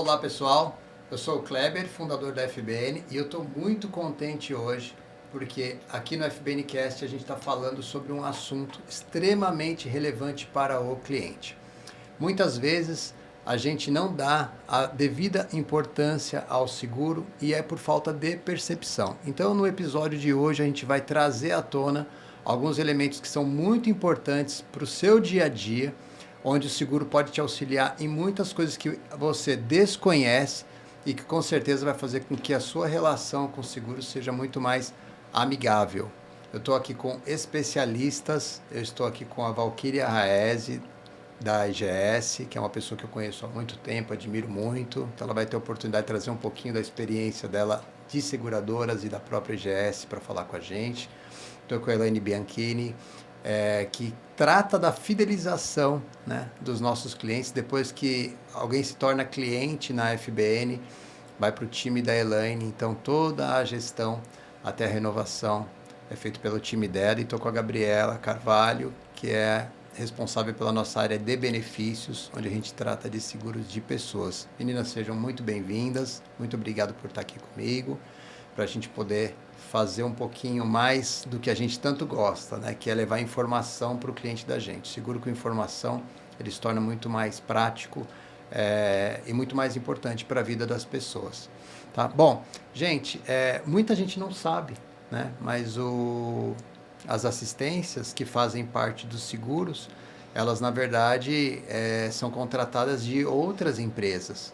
Olá pessoal, eu sou o Kleber, fundador da FBN, e eu estou muito contente hoje porque aqui no FBNcast a gente está falando sobre um assunto extremamente relevante para o cliente. Muitas vezes a gente não dá a devida importância ao seguro e é por falta de percepção. Então no episódio de hoje a gente vai trazer à tona alguns elementos que são muito importantes para o seu dia a dia, onde o seguro pode te auxiliar em muitas coisas que você desconhece e que com certeza vai fazer com que a sua relação com o seguro seja muito mais amigável. Eu estou aqui com especialistas, eu estou aqui com a Valquíria Raese, da IGS, que é uma pessoa que eu conheço há muito tempo, admiro muito, então ela vai ter a oportunidade de trazer um pouquinho da experiência dela de seguradoras e da própria IGS para falar com a gente. Estou com a Elaine Bianchini, que trata da fidelização, né, dos nossos clientes. Depois que alguém se torna cliente na FBN, vai para o time da Elaine, então toda a gestão até a renovação é feita pelo time dela. E estou com a Gabriela Carvalho, que é responsável pela nossa área de benefícios, onde a gente trata de seguros de pessoas. Meninas, sejam muito bem-vindas, muito obrigado por estar aqui comigo, para a gente poder fazer um pouquinho mais do que a gente tanto gosta, né? Que é levar informação para o cliente da gente. Seguro com informação, ele se torna muito mais prático e muito mais importante para a vida das pessoas. Tá? Bom, gente, muita gente não sabe, né? Mas as assistências que fazem parte dos seguros, elas na verdade são contratadas de outras empresas.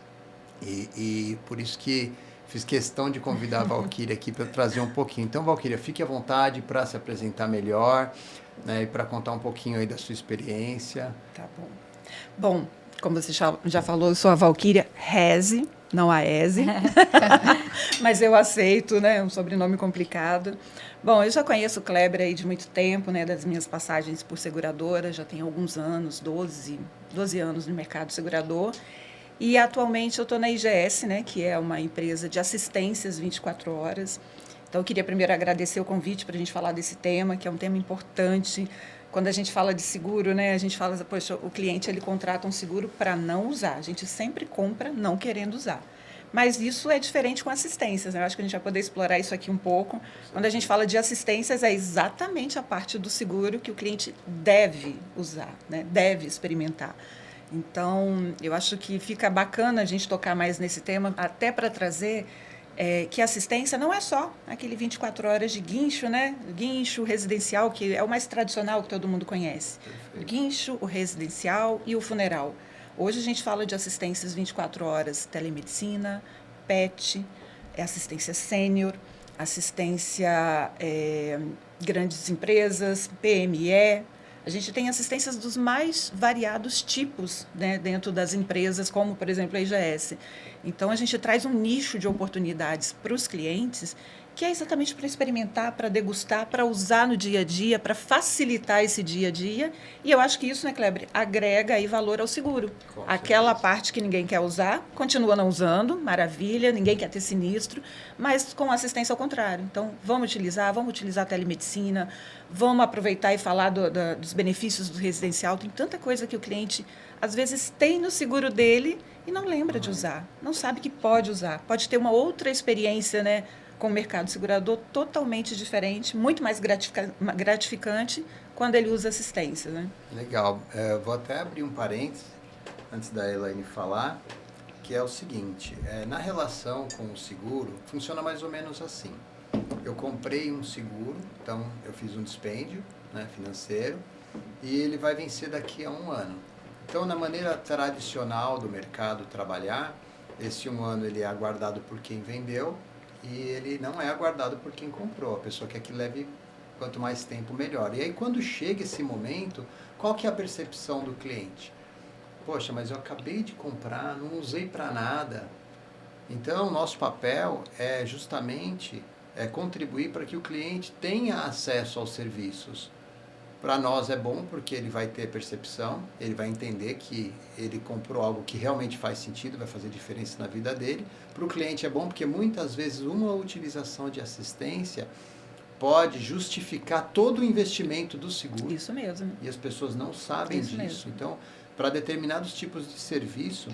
E por isso que fiz questão de convidar a Valquíria aqui para trazer um pouquinho. Então, Valquíria, fique à vontade para se apresentar melhor, né, e para contar um pouquinho aí da sua experiência. Tá bom. Bom, como você já falou, eu sou a Valquíria Raese, não a Eze, mas eu aceito, né, um sobrenome complicado. Bom, eu já conheço o Kleber aí de muito tempo, né, das minhas passagens por seguradora, já tenho alguns anos, 12 anos no mercado segurador. E atualmente eu estou na IGS, né, que é uma empresa de assistências 24 horas. Então eu queria primeiro agradecer o convite para a gente falar desse tema, que é um tema importante. Quando a gente fala de seguro, né, a gente fala, poxa, o cliente ele contrata um seguro para não usar. A gente sempre compra não querendo usar. Mas isso é diferente com assistências, né? Eu acho que a gente vai poder explorar isso aqui um pouco. Quando a gente fala de assistências, é exatamente a parte do seguro que o cliente deve usar, né? Deve experimentar. Então, eu acho que fica bacana a gente tocar mais nesse tema, até para trazer que a assistência não é só aquele 24 horas de guincho, né? Guincho residencial, que é o mais tradicional que todo mundo conhece. Perfeito. O guincho, o residencial e o funeral. Hoje a gente fala de assistências 24 horas, telemedicina, PET, assistência sênior, assistência grandes empresas, PME. A gente tem assistências dos mais variados tipos, né, dentro das empresas, como, por exemplo, a IGS. Então, a gente traz um nicho de oportunidades para os clientes, que é exatamente para experimentar, para degustar, para usar no dia a dia, para facilitar esse dia a dia. E eu acho que isso, né, Kleber, agrega aí valor ao seguro. Aquela parte que ninguém quer usar, continua não usando, maravilha, ninguém quer ter sinistro, mas com assistência ao contrário. Então, vamos utilizar a telemedicina, vamos aproveitar e falar dos benefícios do residencial. Tem tanta coisa que o cliente, às vezes, tem no seguro dele e não lembra de usar, não sabe que pode usar. Pode ter uma outra experiência, né, com o mercado segurador totalmente diferente, muito mais gratificante quando ele usa assistência, né? Legal. Vou até abrir um parênteses antes da Elaine falar, que é o seguinte, na relação com o seguro, funciona mais ou menos assim. Eu comprei um seguro, então eu fiz um dispêndio, né, financeiro, e ele vai vencer daqui a 1 ano. Então, na maneira tradicional do mercado trabalhar, esse 1 ano ele é aguardado por quem vendeu, e ele não é aguardado por quem comprou. A pessoa quer que leve quanto mais tempo, melhor. E aí, quando chega esse momento, qual que é a percepção do cliente? Poxa, mas eu acabei de comprar, não usei para nada. Então, nosso papel é justamente contribuir para que o cliente tenha acesso aos serviços. Para nós é bom porque ele vai ter percepção, ele vai entender que ele comprou algo que realmente faz sentido, vai fazer diferença na vida dele. Para o cliente é bom porque muitas vezes uma utilização de assistência pode justificar todo o investimento do seguro. Isso mesmo. E as pessoas não sabem disso. Mesmo. Então, para determinados tipos de serviço,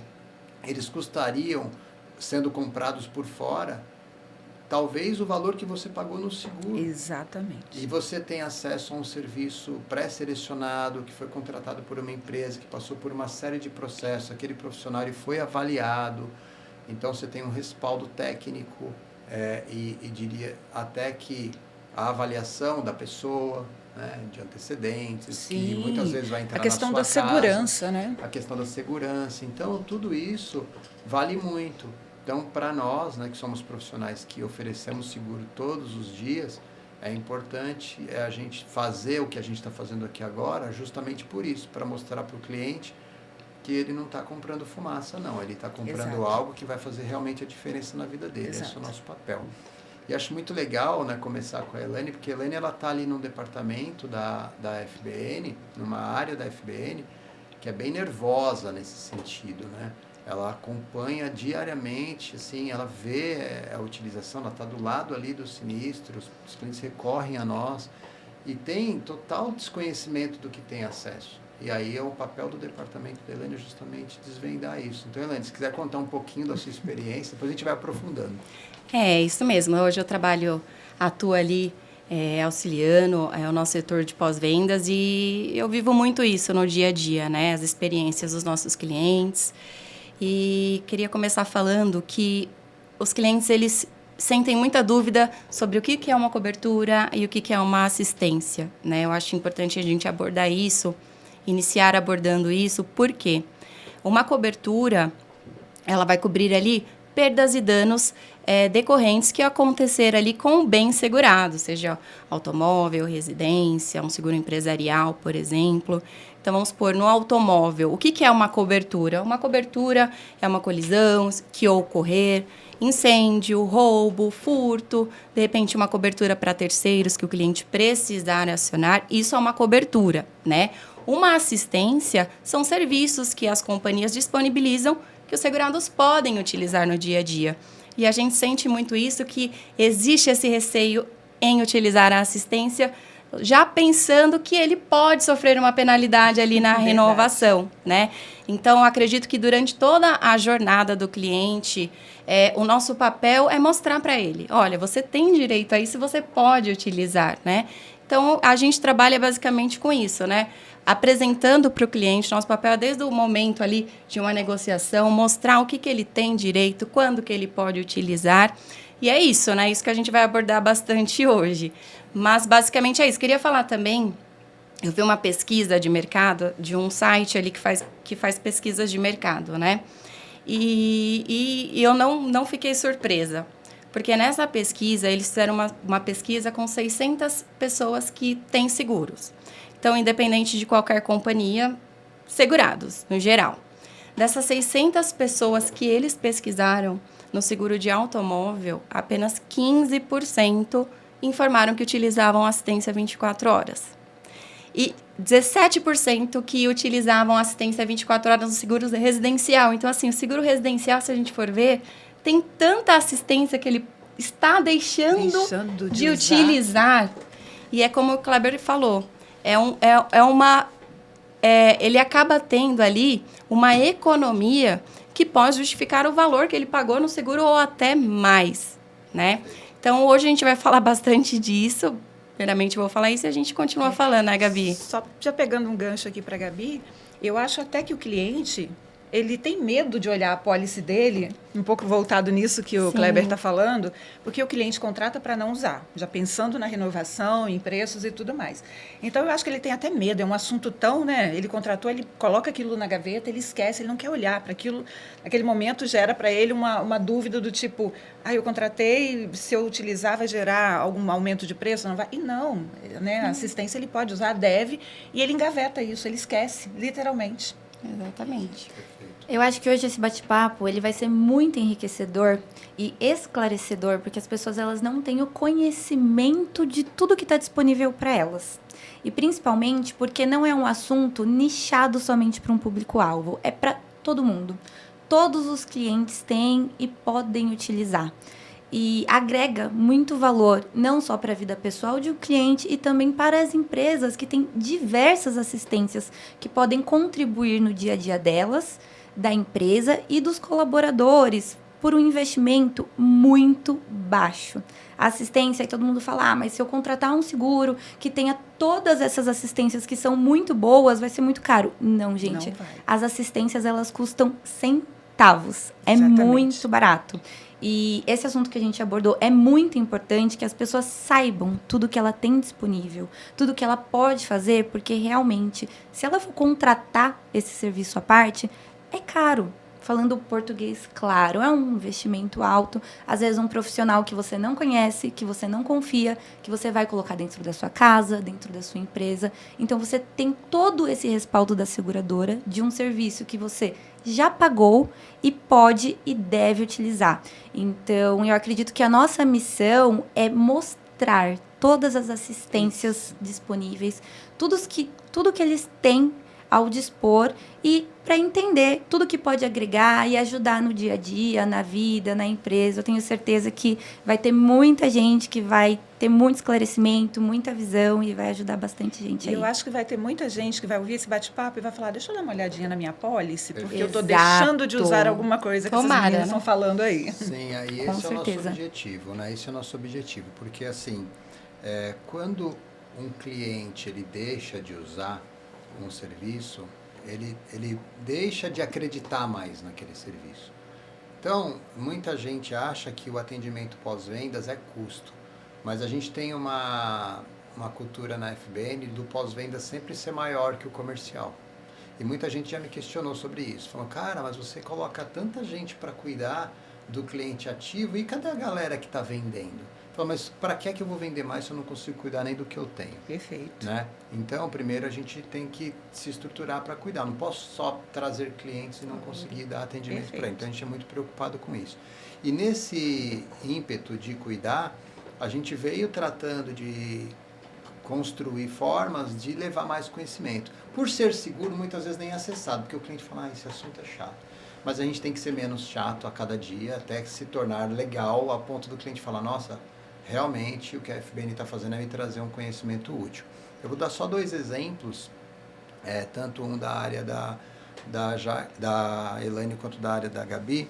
eles custariam, sendo comprados por fora, talvez o valor que você pagou no seguro. Exatamente. E você tem acesso a um serviço pré-selecionado, que foi contratado por uma empresa, que passou por uma série de processos, aquele profissional foi avaliado, então você tem um respaldo técnico, e diria até que a avaliação da pessoa, né, de antecedentes, Sim, que muitas vezes vai entrar a questão na da sua segurança, casa, né? a questão da segurança. Então, tudo isso vale muito. Então, para nós, né, que somos profissionais que oferecemos seguro todos os dias, é importante a gente fazer o que a gente está fazendo aqui agora, justamente por isso, para mostrar para o cliente que ele não está comprando fumaça, não. Ele está comprando Exato. algo que vai fazer realmente a diferença na vida dele. Exato. Esse é o nosso papel. E acho muito legal, né, começar com a Elaine, porque a Elaine está ali num departamento da FBN, numa área da FBN, que é bem nervosa nesse sentido, né? Ela acompanha diariamente, assim, ela vê a utilização, ela está do lado ali dos sinistros, os clientes recorrem a nós e tem total desconhecimento do que tem acesso. E aí é o papel do departamento da Elaine justamente desvendar isso. Então, Elaine, se quiser contar um pouquinho da sua experiência, depois a gente vai aprofundando. É, isso mesmo. Hoje eu atuo ali auxiliando o nosso setor de pós-vendas e eu vivo muito isso no dia a dia, né? As experiências dos nossos clientes. E queria começar falando que os clientes, eles sentem muita dúvida sobre o que é uma cobertura e o que é uma assistência, né? Eu acho importante a gente abordar isso, iniciar abordando isso, porque uma cobertura, ela vai cobrir ali perdas e danos decorrentes que acontecer ali com o bem segurado, seja automóvel, residência, um seguro empresarial, por exemplo. Então, vamos supor, no automóvel, o que é uma cobertura? Uma cobertura é uma colisão que ocorrer, incêndio, roubo, furto, de repente uma cobertura para terceiros que o cliente precisar acionar, isso é uma cobertura, né? Uma assistência são serviços que as companhias disponibilizam que os segurados podem utilizar no dia a dia. E a gente sente muito isso, que existe esse receio em utilizar a assistência, já pensando que ele pode sofrer uma penalidade ali na renovação, né? Então, acredito que durante toda a jornada do cliente, o nosso papel é mostrar para ele, olha, você tem direito a isso, você pode utilizar, né? Então, a gente trabalha basicamente com isso, né? Apresentando para o cliente, nosso papel é desde o momento ali de uma negociação, mostrar o que ele tem direito, quando que ele pode utilizar. E é isso, né? Isso que a gente vai abordar bastante hoje. Mas, basicamente, é isso. Queria falar também, eu vi uma pesquisa de mercado, de um site ali que faz pesquisas de mercado, né? E eu não fiquei surpresa, porque nessa pesquisa, eles fizeram uma pesquisa com 600 pessoas que têm seguros. Então, independente de qualquer companhia, segurados, no geral. Dessas 600 pessoas que eles pesquisaram no seguro de automóvel, apenas 15% informaram que utilizavam assistência 24 horas. E 17% que utilizavam assistência 24 horas no seguro residencial. Então, assim, o seguro residencial, se a gente for ver, tem tanta assistência que ele está deixando de utilizar. E é como o Kleber falou, ele acaba tendo ali uma economia que pode justificar o valor que ele pagou no seguro ou até mais, né? Então, hoje a gente vai falar bastante disso. Primeiramente, eu vou falar isso e a gente continua falando, né, Gabi? Só já pegando um gancho aqui para a Gabi, eu acho até que o cliente, ele tem medo de olhar a pólice dele, um pouco voltado nisso que o Kleber está falando, porque o cliente contrata para não usar, já pensando na renovação, em preços e tudo mais. Então, eu acho que ele tem até medo, é um assunto tão, né? Ele contratou, ele coloca aquilo na gaveta, ele esquece, ele não quer olhar para aquilo. Naquele momento, gera para ele uma dúvida do tipo, eu contratei, se eu utilizar, vai gerar algum aumento de preço? Não vai? E não, né? A assistência ele pode usar, deve, e ele engaveta isso, ele esquece, literalmente. Exatamente. Eu acho que hoje esse bate-papo ele vai ser muito enriquecedor e esclarecedor, porque as pessoas elas não têm o conhecimento de tudo que está disponível para elas. E principalmente porque não é um assunto nichado somente para um público-alvo, é para todo mundo. Todos os clientes têm e podem utilizar. E agrega muito valor, não só para a vida pessoal de um cliente, e também para as empresas que têm diversas assistências que podem contribuir no dia a dia delas, da empresa e dos colaboradores por um investimento muito baixo. A assistência, aí todo mundo fala, mas se eu contratar um seguro que tenha todas essas assistências que são muito boas, vai ser muito caro. Não, gente. Não vai. As assistências, elas custam centavos. É Exatamente. muito barato. E esse assunto que a gente abordou é muito importante que as pessoas saibam tudo que ela tem disponível, tudo que ela pode fazer, porque realmente, se ela for contratar esse serviço à parte, é caro. Falando português claro, é um investimento alto. Às vezes um profissional que você não conhece, que você não confia, que você vai colocar dentro da sua casa, dentro da sua empresa. Então, você tem todo esse respaldo da seguradora de um serviço que você já pagou e pode e deve utilizar. Então, eu acredito que a nossa missão é mostrar todas as assistências disponíveis, tudo que eles têm ao dispor e para entender tudo que pode agregar e ajudar no dia a dia, na vida, na empresa. Eu tenho certeza que vai ter muita gente que vai ter muito esclarecimento, muita visão e vai ajudar bastante gente aí. Eu acho que vai ter muita gente que vai ouvir esse bate-papo e vai falar, deixa eu dar uma olhadinha na minha pólice, porque eu estou deixando de usar alguma coisa que essas Tomara, meninas né? estão falando aí. Sim, aí Com esse é o nosso certeza. objetivo, né? Esse é o nosso objetivo, porque assim, quando um cliente ele deixa de usar um serviço, ele deixa de acreditar mais naquele serviço. Então, muita gente acha que o atendimento pós-vendas é custo, mas a gente tem uma cultura na FBN do pós-vendas sempre ser maior que o comercial. E muita gente já me questionou sobre isso. Falou, cara, mas você coloca tanta gente para cuidar do cliente ativo e cadê a galera que está vendendo? Falou, mas para que é que eu vou vender mais se eu não consigo cuidar nem do que eu tenho? Perfeito. Né? Então, primeiro a gente tem que se estruturar para cuidar. Não posso só trazer clientes e não conseguir dar atendimento para eles. Então, a gente é muito preocupado com isso. E nesse ímpeto de cuidar, a gente veio tratando de construir formas de levar mais conhecimento. Por ser seguro, muitas vezes nem acessado, porque o cliente fala, esse assunto é chato. Mas a gente tem que ser menos chato a cada dia, até se tornar legal, a ponto do cliente falar, nossa, realmente o que a FBN está fazendo é me trazer um conhecimento útil. Eu vou dar só 2 exemplos, tanto um da área da Elaine quanto da área da Gabi.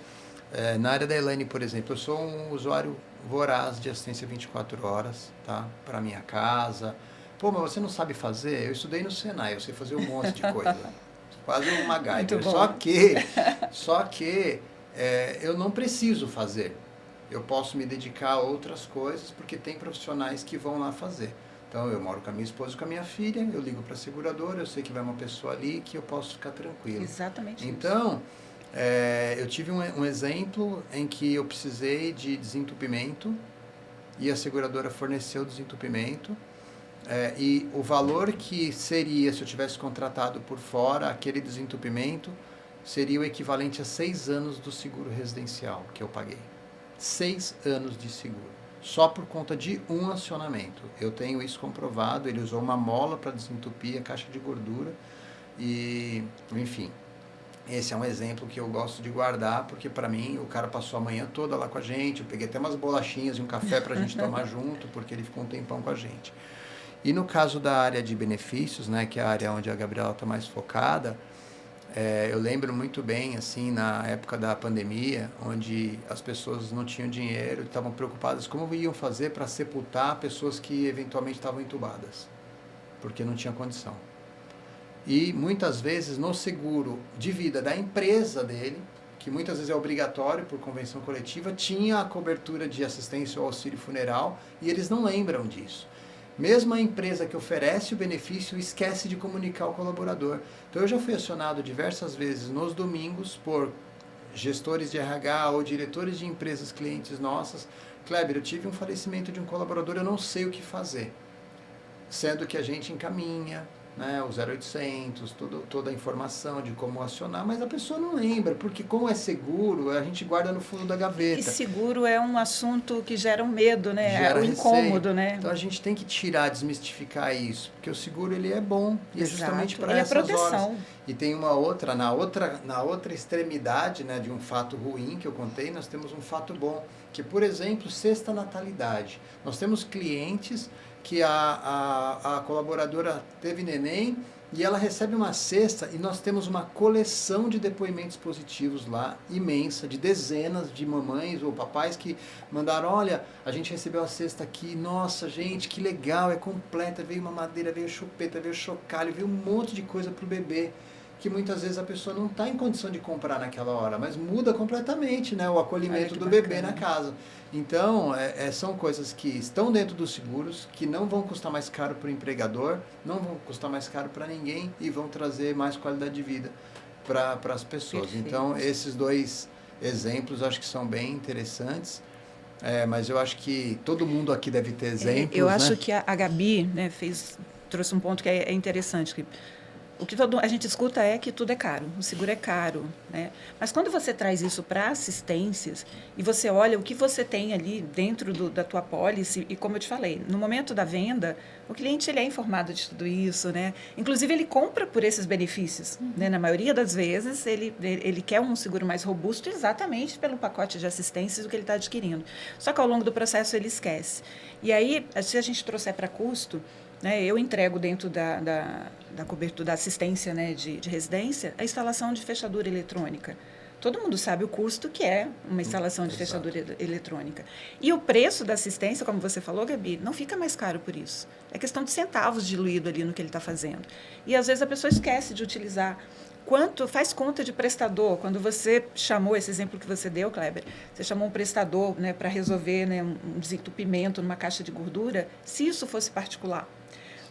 Na área da Elaine, por exemplo, eu sou um usuário voraz de assistência 24 horas, tá? Para minha casa. Pô, mas você não sabe fazer? Eu estudei no Senai, eu sei fazer um monte de coisa. Quase um MacGyver. Só que eu não preciso fazer. Eu posso me dedicar a outras coisas porque tem profissionais que vão lá fazer. Então, eu moro com a minha esposa e com a minha filha, eu ligo para a seguradora, eu sei que vai uma pessoa ali que eu posso ficar tranquilo. Exatamente. Então, eu tive um exemplo em que eu precisei de desentupimento e a seguradora forneceu o desentupimento. E o valor que seria, se eu tivesse contratado por fora, aquele desentupimento, seria o equivalente a 6 anos do seguro residencial que eu paguei. 6 anos de seguro, só por conta de um acionamento. Eu tenho isso comprovado, ele usou uma mola para desentupir a caixa de gordura e, enfim, esse é um exemplo que eu gosto de guardar, porque para mim o cara passou a manhã toda lá com a gente, eu peguei até umas bolachinhas e um café para a gente tomar junto, porque ele ficou um tempão com a gente. E no caso da área de benefícios, né, que é a área onde a Gabriela está mais focada, eu lembro muito bem, assim, na época da pandemia, onde as pessoas não tinham dinheiro e estavam preocupadas como iam fazer para sepultar pessoas que eventualmente estavam entubadas, porque não tinha condição. E muitas vezes no seguro de vida da empresa dele, que muitas vezes é obrigatório por convenção coletiva, tinha a cobertura de assistência ou auxílio funeral e eles não lembram disso. Mesmo a empresa que oferece o benefício esquece de comunicar ao colaborador. Então, eu já fui acionado diversas vezes nos domingos por gestores de RH ou diretores de empresas clientes nossas. Kleber, eu tive um falecimento de um colaborador, eu não sei o que fazer. Sendo que a gente encaminha, né, o 0800, toda a informação de como acionar, mas a pessoa não lembra, porque como é seguro, a gente guarda no fundo da gaveta. E seguro é um assunto que gera um medo, né? Gera o incômodo, né? Então a gente tem que desmistificar isso, porque o seguro ele é bom e é justamente para essas proteção. horas. E tem uma outra, na outra extremidade, né, de um fato ruim que eu contei, nós temos um fato bom, que por exemplo, sexta natalidade. Nós temos clientes que a colaboradora teve neném e ela recebe uma cesta e nós temos uma coleção de depoimentos positivos lá, imensa, de dezenas de mamães ou papais que mandaram, olha, a gente recebeu a cesta aqui, nossa gente, que legal, é completa, veio mamadeira, veio chupeta, veio chocalho, veio um monte de coisa para o bebê, que muitas vezes a pessoa não está em condição de comprar naquela hora, mas muda completamente, né, o acolhimento do bebê na casa. Então, são coisas que estão dentro dos seguros, que não vão custar mais caro para o empregador, não vão custar mais caro para ninguém e vão trazer mais qualidade de vida para as pessoas. Perfeito. Então, esses dois exemplos acho que são bem interessantes, mas eu acho que todo mundo aqui deve ter exemplos. Eu acho que a Gabi, né, trouxe um ponto que é interessante, que o que a gente escuta é que tudo é caro, o seguro é caro, né? Mas quando você traz isso para assistências e você olha o que você tem ali dentro da tua pólice, e como eu te falei, no momento da venda, o cliente ele é informado de tudo isso, né? Inclusive ele compra por esses benefícios, né? Na maioria das vezes ele quer um seguro mais robusto exatamente pelo pacote de assistências do que ele está adquirindo. Só que ao longo do processo ele esquece. E aí, se a gente trouxer para custo, né, eu entrego dentro da cobertura da assistência, né, de residência a instalação de fechadura eletrônica. Todo mundo sabe o custo que é uma instalação de fechadura eletrônica. E o preço da assistência, como você falou, Gabi, não fica mais caro por isso. É questão de centavos diluído ali no que ele está fazendo. E às vezes a pessoa esquece de utilizar. Quanto faz conta de prestador? Quando você chamou, esse exemplo que você deu, Kleber, você chamou um prestador, né, para resolver, né, um desentupimento numa caixa de gordura, se isso fosse particular.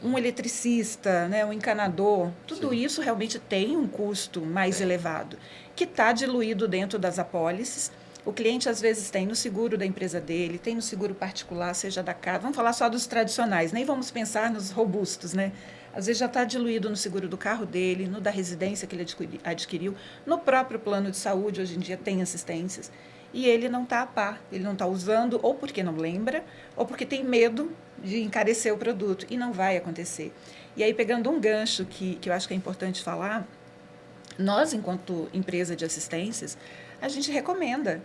Um eletricista, né, um encanador, tudo Sim. isso realmente tem um custo mais elevado, que está diluído dentro das apólices. O cliente, às vezes, tem no seguro da empresa dele, tem no seguro particular, seja da casa. Vamos falar só dos tradicionais, nem vamos pensar nos robustos, né? Às vezes já está diluído no seguro do carro dele, no da residência que ele adquiriu, no próprio plano de saúde, hoje em dia tem assistências. E ele não está a par, ele não está usando, ou porque não lembra, ou porque tem medo de encarecer o produto, e não vai acontecer. E aí, pegando um gancho que eu acho que é importante falar, nós, enquanto empresa de assistências, a gente recomenda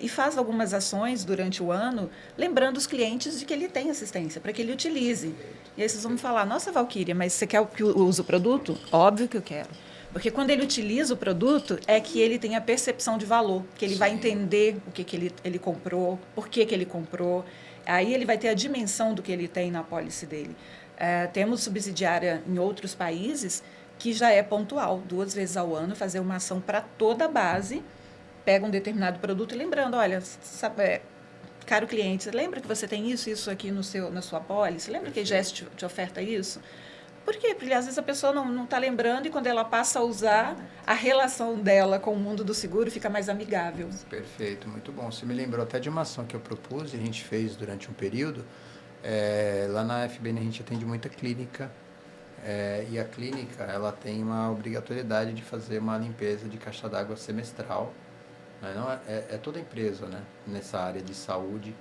e faz algumas ações durante o ano, lembrando os clientes de que ele tem assistência, para que ele utilize. E aí vocês vão me falar, nossa, Valquíria, mas você quer que eu use o produto? Óbvio que eu quero. Porque quando ele utiliza o produto, é que ele tem a percepção de valor, que ele vai entender o que ele comprou, por que ele comprou. Aí ele vai ter a dimensão do que ele tem na apólice dele. Temos subsidiária em outros países que já é pontual, 2 vezes ao ano, fazer uma ação para toda a base, pega um determinado produto e lembrando, olha, sabe, caro cliente, você lembra que você tem isso aqui na sua apólice? Lembra que a GES te oferta isso? Por quê? Porque às vezes a pessoa não está lembrando e quando ela passa a usar, a relação dela com o mundo do seguro fica mais amigável. Perfeito, muito bom. Você me lembrou até de uma ação que eu propus e a gente fez durante um período. Lá na FBN a gente atende muita clínica e a clínica ela tem uma obrigatoriedade de fazer uma limpeza de caixa d'água semestral. É toda empresa, né, nessa área de saúde.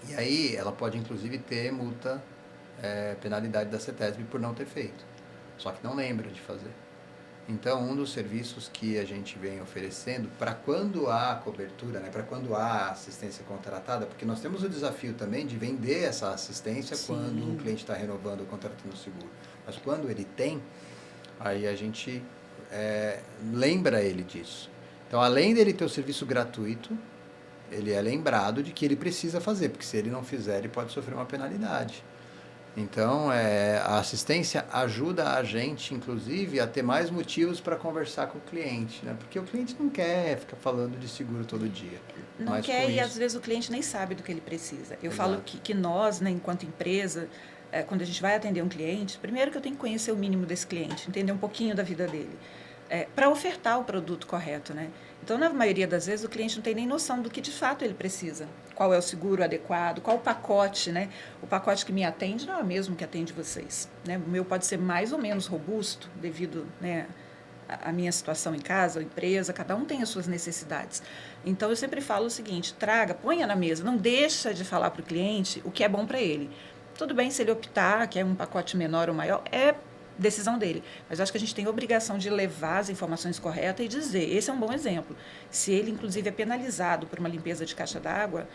E aí ela pode inclusive ter multa, penalidade da CETESB por não ter feito, só que não lembra de fazer. Então, um dos serviços que a gente vem oferecendo para quando há cobertura, né, para quando há assistência contratada, porque nós temos o desafio também de vender essa assistência quando o cliente está renovando ou contratando o seguro. Mas quando ele tem, aí a gente lembra ele disso. Então, além dele ter o serviço gratuito, ele é lembrado de que ele precisa fazer, porque se ele não fizer, ele pode sofrer uma penalidade. Então, a assistência ajuda a gente, inclusive, a ter mais motivos para conversar com o cliente, né? Porque o cliente não quer ficar falando de seguro todo dia. Não quer e, às vezes, o cliente nem sabe do que ele precisa. Eu falo que nós, né, enquanto empresa, quando a gente vai atender um cliente, primeiro que eu tenho que conhecer o mínimo desse cliente, entender um pouquinho da vida dele, para ofertar o produto correto, né? Então, na maioria das vezes, o cliente não tem nem noção do que, de fato, ele precisa. Qual é o seguro adequado, qual o pacote, né? O pacote que me atende não é o mesmo que atende vocês, né? O meu pode ser mais ou menos robusto, devido, né, à minha situação em casa, ou empresa, cada um tem as suas necessidades. Então, eu sempre falo o seguinte, ponha na mesa, não deixa de falar para o cliente o que é bom para ele. Tudo bem se ele optar, que é um pacote menor ou maior, decisão dele. Mas acho que a gente tem a obrigação de levar as informações corretas e dizer, esse é um bom exemplo. Se ele, inclusive, é penalizado por uma limpeza de caixa d'água,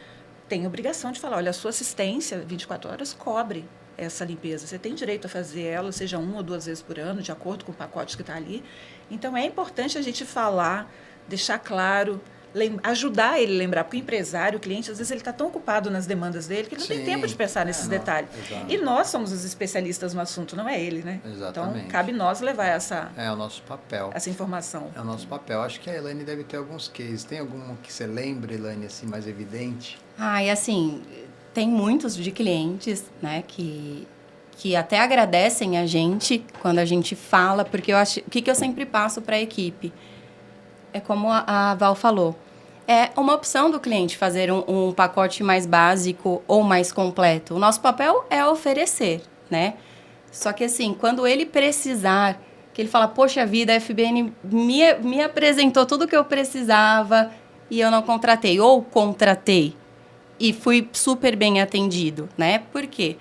tem obrigação de falar, olha, a sua assistência 24 horas cobre essa limpeza. Você tem direito a fazer ela, seja 1 ou 2 vezes por ano, de acordo com o pacote que está ali. Então, é importante a gente falar, deixar claro, ajudar ele a lembrar, porque o empresário, o cliente, às vezes ele está tão ocupado nas demandas dele que ele não tem tempo de pensar nesses detalhes. Exato. E nós somos os especialistas no assunto, não é ele, né? Exatamente. Então, cabe nós levar É o nosso papel. essa informação. É o nosso papel. Acho que a Elaine deve ter alguns cases. Tem algum que você lembra, Elaine, assim, mais evidente? E assim, tem muitos de clientes, né, que até agradecem a gente quando a gente fala, porque o que eu sempre passo para a equipe? É como a Val falou, é uma opção do cliente fazer um pacote mais básico ou mais completo. O nosso papel é oferecer, né? Só que assim, quando ele precisar, que ele fala, poxa vida, a FBN me apresentou tudo o que eu precisava e eu não contratei, ou contratei e fui super bem atendido, né? Por quê?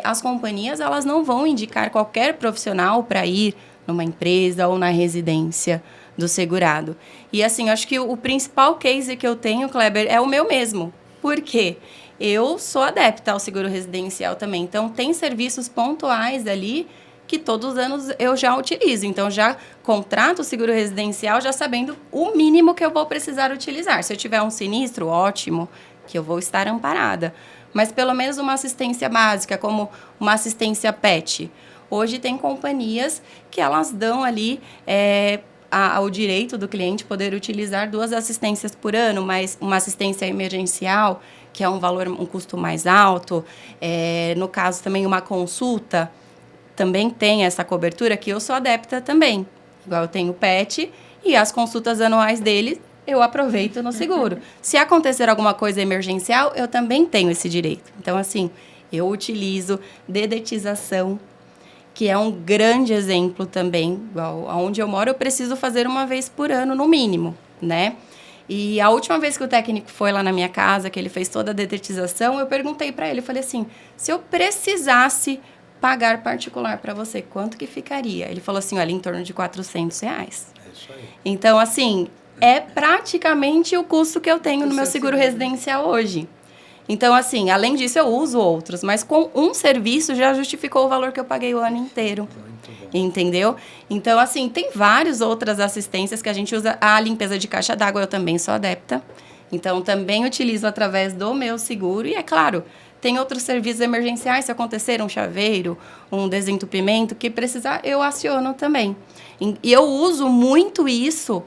As companhias, elas não vão indicar qualquer profissional para ir numa empresa ou na residência do segurado. E assim, acho que o principal case que eu tenho, Kleber, é o meu mesmo. Por quê? Eu sou adepta ao seguro residencial também. Então, tem serviços pontuais ali que todos os anos eu já utilizo. Então, já contrato o seguro residencial já sabendo o mínimo que eu vou precisar utilizar. Se eu tiver um sinistro, ótimo, que eu vou estar amparada. Mas pelo menos uma assistência básica, como uma assistência PET. Hoje tem companhias que elas dão ali ao direito do cliente poder utilizar 2 assistências por ano, mas uma assistência emergencial, que é um custo mais alto. No caso também uma consulta, também tem essa cobertura, que eu sou adepta também. Igual eu tenho o PET e as consultas anuais dele, eu aproveito no seguro. Se acontecer alguma coisa emergencial, eu também tenho esse direito. Então, assim, eu utilizo dedetização, que é um grande exemplo também. Igual onde eu moro, eu preciso fazer 1 vez por ano, no mínimo, né? E a última vez que o técnico foi lá na minha casa, que ele fez toda a dedetização, eu perguntei para ele, eu falei assim, se eu precisasse pagar particular para você, quanto que ficaria? Ele falou assim, olha, em torno de R$400. É isso aí. Então, assim, é praticamente o custo que eu tenho no meu seguro residencial hoje. Então, assim, além disso, eu uso outros, mas com um serviço já justificou o valor que eu paguei o ano inteiro. Muito bom. Entendeu? Então, assim, tem várias outras assistências que a gente usa. A limpeza de caixa d'água eu também sou adepta. Então, também utilizo através do meu seguro. E, é claro, tem outros serviços emergenciais. Se acontecer um chaveiro, um desentupimento, que precisar, eu aciono também. E eu uso muito isso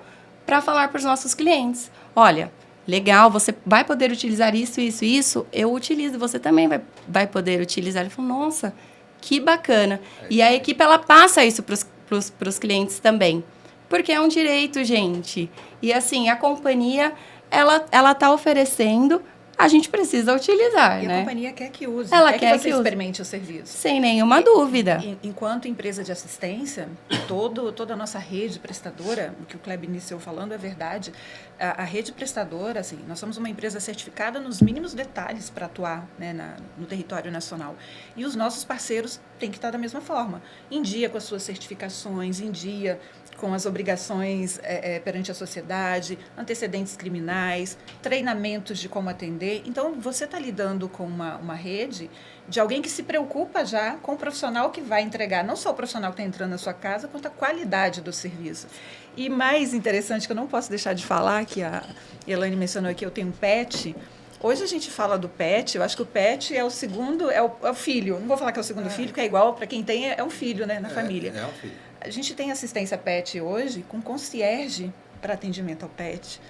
para falar para os nossos clientes. Olha, legal, você vai poder utilizar isso, eu utilizo, você também vai poder utilizar. Ele falou, nossa, que bacana. E a equipe, ela passa isso para os clientes também. Porque é um direito, gente. E assim, a companhia, ela está oferecendo, a gente precisa utilizar, e né? a companhia quer que use, Ela quer quer que você que use. experimente o serviço. Sem nenhuma dúvida. Enquanto empresa de assistência, toda a nossa rede prestadora, o que o Kleber iniciou falando é verdade, a rede prestadora, assim, nós somos uma empresa certificada nos mínimos detalhes para atuar, né, no território nacional. E os nossos parceiros têm que estar da mesma forma, em dia com as suas certificações, em dia com as obrigações perante a sociedade, antecedentes criminais, treinamentos de como atender. Então, você está lidando com uma rede de alguém que se preocupa já com o profissional que vai entregar, não só o profissional que está entrando na sua casa, quanto a qualidade do serviço. E mais interessante, que eu não posso deixar de falar, que a Elaine mencionou aqui, eu tenho um PET. Hoje a gente fala do PET, eu acho que o PET é o segundo, é o filho. Não vou falar que é o segundo filho, porque é igual, para quem tem, é um filho, né, na família. É um filho. A gente tem assistência PET hoje com concierge para atendimento ao PET,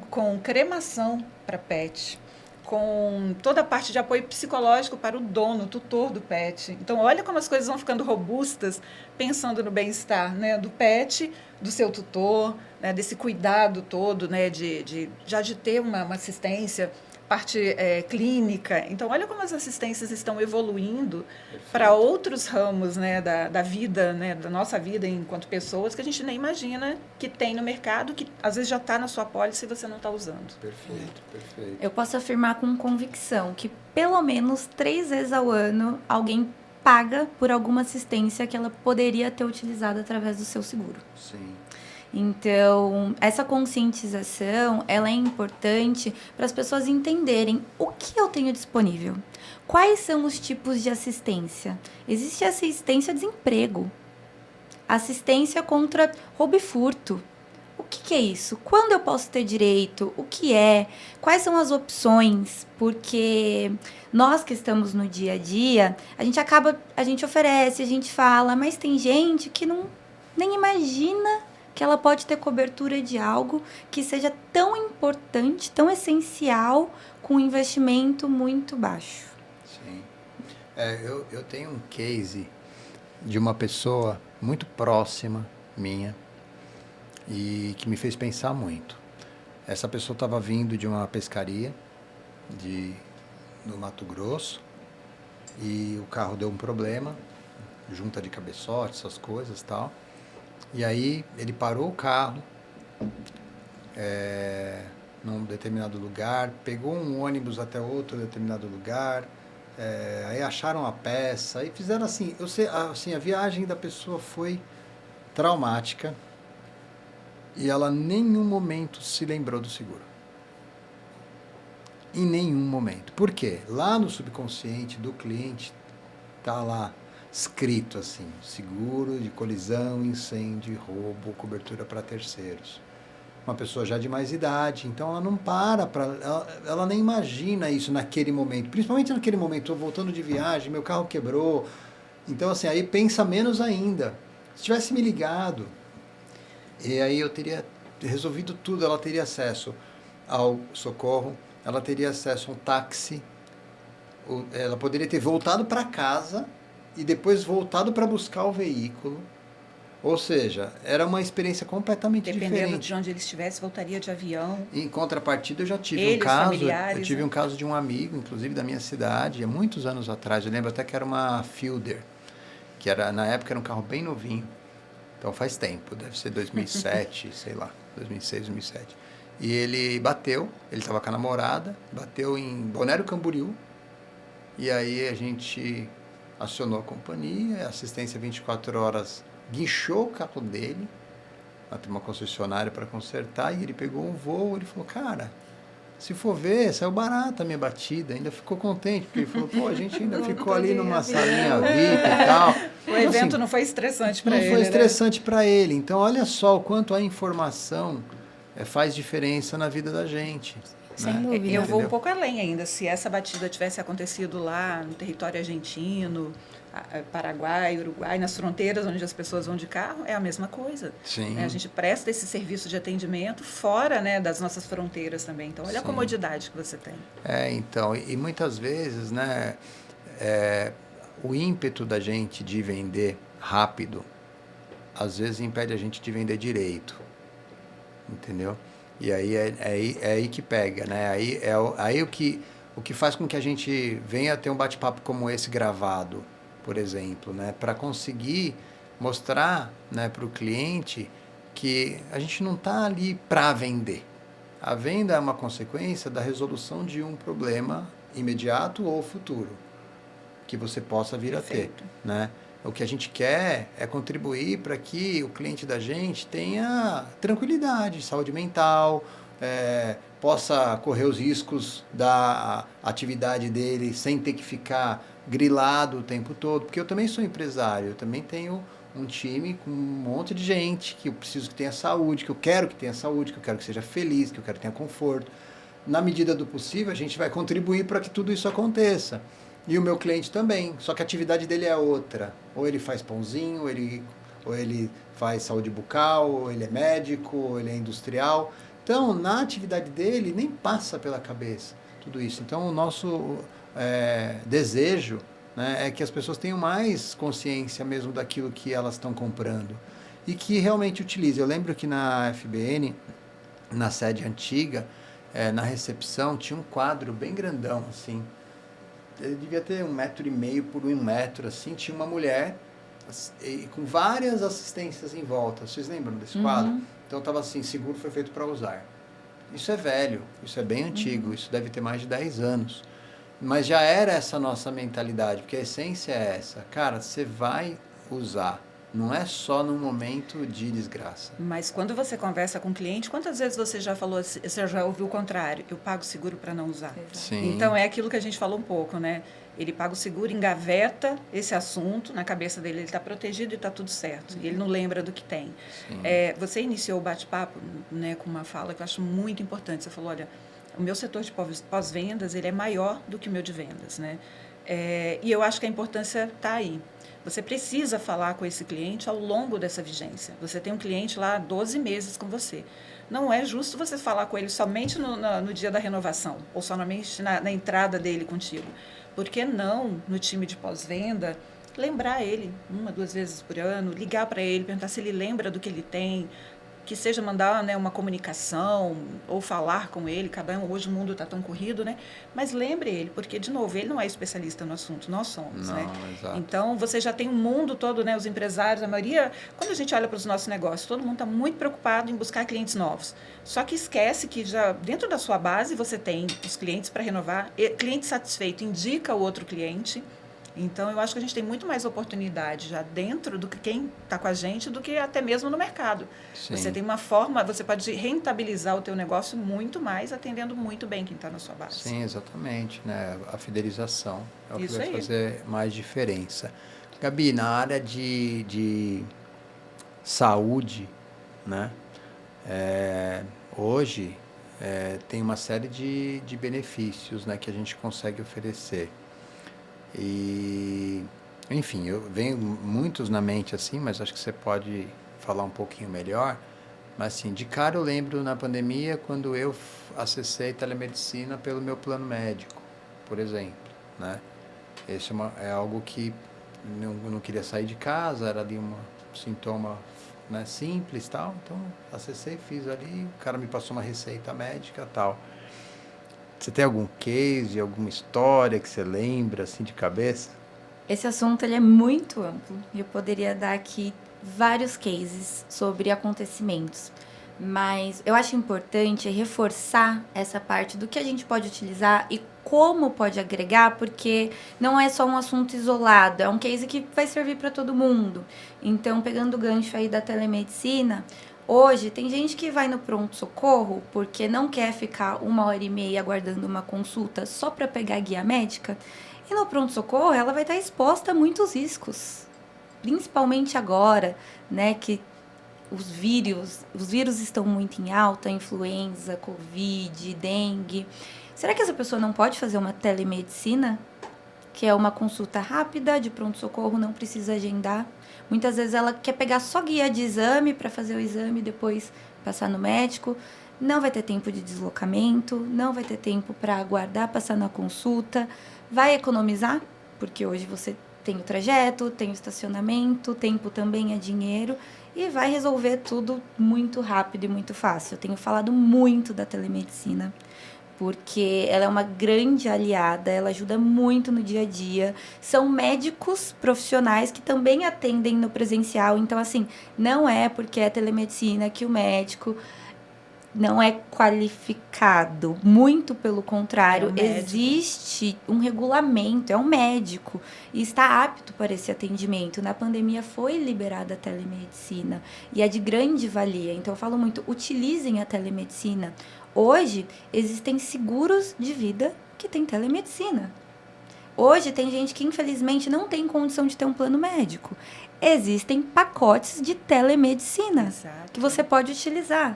com cremação para PET, com toda a parte de apoio psicológico para o dono, o tutor do PET. Então, olha como as coisas vão ficando robustas, pensando no bem-estar, né, do PET, do seu tutor, né, desse cuidado todo, né, de ter uma assistência, parte clínica. Então, olha como as assistências estão evoluindo para outros ramos, né, da vida, né, da nossa vida enquanto pessoas, que a gente nem imagina que tem no mercado, que às vezes já está na sua pólice e você não está usando. Perfeito, perfeito. Eu posso afirmar com convicção que pelo menos 3 vezes ao ano alguém paga por alguma assistência que ela poderia ter utilizado através do seu seguro. Sim. Então, essa conscientização, ela é importante para as pessoas entenderem o que eu tenho disponível. Quais são os tipos de assistência? Existe assistência a desemprego, assistência contra roubo e furto. O que é isso? Quando eu posso ter direito? O que é? Quais são as opções? Porque nós que estamos no dia a dia, a gente oferece, a gente fala, mas tem gente que nem imagina que ela pode ter cobertura de algo que seja tão importante, tão essencial, com um investimento muito baixo. Sim. Eu tenho um case de uma pessoa muito próxima minha e que me fez pensar muito. Essa pessoa estava vindo de uma pescaria no Mato Grosso e o carro deu um problema, junta de cabeçote, essas coisas e tal. E aí ele parou o carro num determinado lugar, pegou um ônibus até outro determinado lugar, aí acharam a peça e fizeram assim. A viagem da pessoa foi traumática e ela em nenhum momento se lembrou do seguro. Em nenhum momento. Por quê? Lá no subconsciente do cliente está lá escrito assim: seguro de colisão, incêndio, roubo, cobertura para terceiros. Uma pessoa já de mais idade, então ela não ela nem imagina isso naquele momento, principalmente naquele momento, estou voltando de viagem, meu carro quebrou, então assim, aí pensa menos ainda. Se tivesse me ligado, e aí eu teria resolvido tudo, ela teria acesso ao socorro, ela teria acesso a um táxi, ela poderia ter voltado para casa e depois voltado para buscar o veículo. Ou seja, era uma experiência completamente diferente. Dependendo de onde ele estivesse, voltaria de avião. Em contrapartida, eu já tive familiares, eu tive um caso de um amigo, inclusive da minha cidade, há muitos anos atrás. Eu lembro até que era uma Fielder, que na época era um carro bem novinho. Então faz tempo, deve ser 2007, sei lá, 2006, 2007. E ele bateu, ele estava com a namorada, bateu em Balneário Camboriú. E aí a gente acionou a companhia, assistência 24 horas, guinchou o carro dele, até uma concessionária para consertar, e ele pegou um voo, ele falou, cara, se for ver, saiu barata a minha batida, ainda ficou contente, porque ele falou, pô, a gente ainda ficou ali numa salinha VIP e tal. O evento assim, não foi estressante para ele, não foi estressante, né? Para ele. Então, olha só o quanto a informação faz diferença na vida da gente. Sem né? dúvida. Eu vou um pouco além ainda. Se essa batida tivesse acontecido lá no território argentino, Paraguai, Uruguai, nas fronteiras onde as pessoas vão de carro, é a mesma coisa. Sim. A gente presta esse serviço de atendimento fora, né, das nossas fronteiras também. Então, olha Sim. a comodidade que você tem. Então, e muitas vezes, né, o ímpeto da gente de vender rápido, às vezes impede a gente de vender direito. Entendeu? E aí é aí que pega, né? Aí o que faz com que a gente venha ter um bate-papo como esse gravado, por exemplo, né? Para conseguir mostrar, né, para o cliente que a gente não está ali para vender. A venda é uma consequência da resolução de um problema imediato ou futuro que você possa vir Perfeito. A ter, né? O que a gente quer é contribuir para que o cliente da gente tenha tranquilidade, saúde mental, possa correr os riscos da atividade dele sem ter que ficar grilado o tempo todo. Porque eu também sou empresário, eu também tenho um time com um monte de gente que eu preciso que tenha saúde, que eu quero que tenha saúde, que eu quero que seja feliz, que eu quero que tenha conforto. Na medida do possível, a gente vai contribuir para que tudo isso aconteça. E o meu cliente também, só que a atividade dele é outra. Ou ele faz pãozinho, ou ele faz saúde bucal, ou ele é médico, ou ele é industrial. Então, na atividade dele, nem passa pela cabeça tudo isso. Então, o nosso desejo, né, é que as pessoas tenham mais consciência mesmo daquilo que elas estão comprando. E que realmente utilizem. Eu lembro que na FBN, na sede antiga, na recepção, tinha um quadro bem grandão, assim. Ele devia ter 1,5 m por 1 metro, assim, tinha uma mulher com várias assistências em volta. Vocês lembram desse quadro? Então estava assim, seguro foi feito para usar. Isso é velho, isso é bem antigo, isso deve ter mais de 10 anos. Mas já era essa nossa mentalidade, porque a essência é essa. Cara, você vai usar, Não é só num momento de desgraça. Mas quando você conversa com o cliente, quantas vezes você já falou, você já ouviu o contrário? Eu pago seguro para não usar. Sim. Então, é aquilo que a gente falou um pouco, né? Ele paga o seguro, engaveta esse assunto, na cabeça dele ele está protegido e está tudo certo. E ele não lembra do que tem. Você iniciou o bate-papo, né, com uma fala que eu acho muito importante. Você falou, olha, o meu setor de pós-vendas ele é maior do que o meu de vendas, né? E eu acho que a importância está aí. Você precisa falar com esse cliente ao longo dessa vigência. Você tem um cliente lá há 12 meses com você. Não é justo você falar com ele somente no dia da renovação, ou somente na entrada dele contigo. Por que não, no time de pós-venda, lembrar ele 1, 2 vezes por ano, ligar para ele, perguntar se ele lembra do que ele tem, que seja mandar, né, uma comunicação ou falar com ele, hoje o mundo está tão corrido, né? Mas lembre ele, porque, de novo, ele não é especialista no assunto, nós somos, né? Exato. Então, você já tem um mundo todo, né? Os empresários, a maioria, quando a gente olha para os nossos negócios, todo mundo está muito preocupado em buscar clientes novos. Só que esquece que já dentro da sua base você tem os clientes para renovar, e cliente satisfeito indica o outro cliente. Então, eu acho que a gente tem muito mais oportunidade já dentro do que quem está com a gente do que até mesmo no mercado. Sim. Você tem uma forma, você pode rentabilizar o teu negócio muito mais, atendendo muito bem quem está na sua base. Sim, exatamente. Né? A fidelização é o que Isso vai aí. fazer mais diferença. Gabi, na área de saúde, né? Hoje tem uma série de benefícios, né, que a gente consegue oferecer. E, enfim, eu venho muitos na mente assim, mas acho que você pode falar um pouquinho melhor. Mas, assim, de cara eu lembro na pandemia quando eu acessei telemedicina pelo meu plano médico, por exemplo, né? Esse é algo que eu não queria sair de casa, era ali um sintoma, né, simples, tal. Então, acessei, fiz ali, o cara me passou uma receita médica, tal. Você tem algum case, alguma história que você lembra, assim, de cabeça? Esse assunto ele é muito amplo e eu poderia dar aqui vários cases sobre acontecimentos. Mas eu acho importante reforçar essa parte do que a gente pode utilizar e como pode agregar, porque não é só um assunto isolado, é um case que vai servir para todo mundo. Então, pegando o gancho aí da telemedicina, hoje tem gente que vai no pronto-socorro porque não quer ficar 1h30 aguardando uma consulta só para pegar guia médica. E no pronto-socorro ela vai estar exposta a muitos riscos, principalmente agora, né, que os vírus estão muito em alta, influenza, covid, dengue. Será que essa pessoa não pode fazer uma telemedicina, que é uma consulta rápida de pronto-socorro, não precisa agendar? Muitas vezes ela quer pegar só guia de exame para fazer o exame e depois passar no médico. Não vai ter tempo de deslocamento, não vai ter tempo para aguardar, passar na consulta. Vai economizar, porque hoje você tem o trajeto, tem o estacionamento, tempo também é dinheiro. E vai resolver tudo muito rápido e muito fácil. Eu tenho falado muito da telemedicina, porque ela é uma grande aliada, ela ajuda muito no dia a dia. São médicos profissionais que também atendem no presencial. Então, assim, não é porque é telemedicina que o médico não é qualificado. Muito pelo contrário, existe um regulamento, é um médico e está apto para esse atendimento. Na pandemia foi liberada a telemedicina e é de grande valia. Então, eu falo muito, utilizem a telemedicina. Hoje, existem seguros de vida que têm telemedicina. Hoje, tem gente que, infelizmente, não tem condição de ter um plano médico. Existem pacotes de telemedicina que você pode utilizar.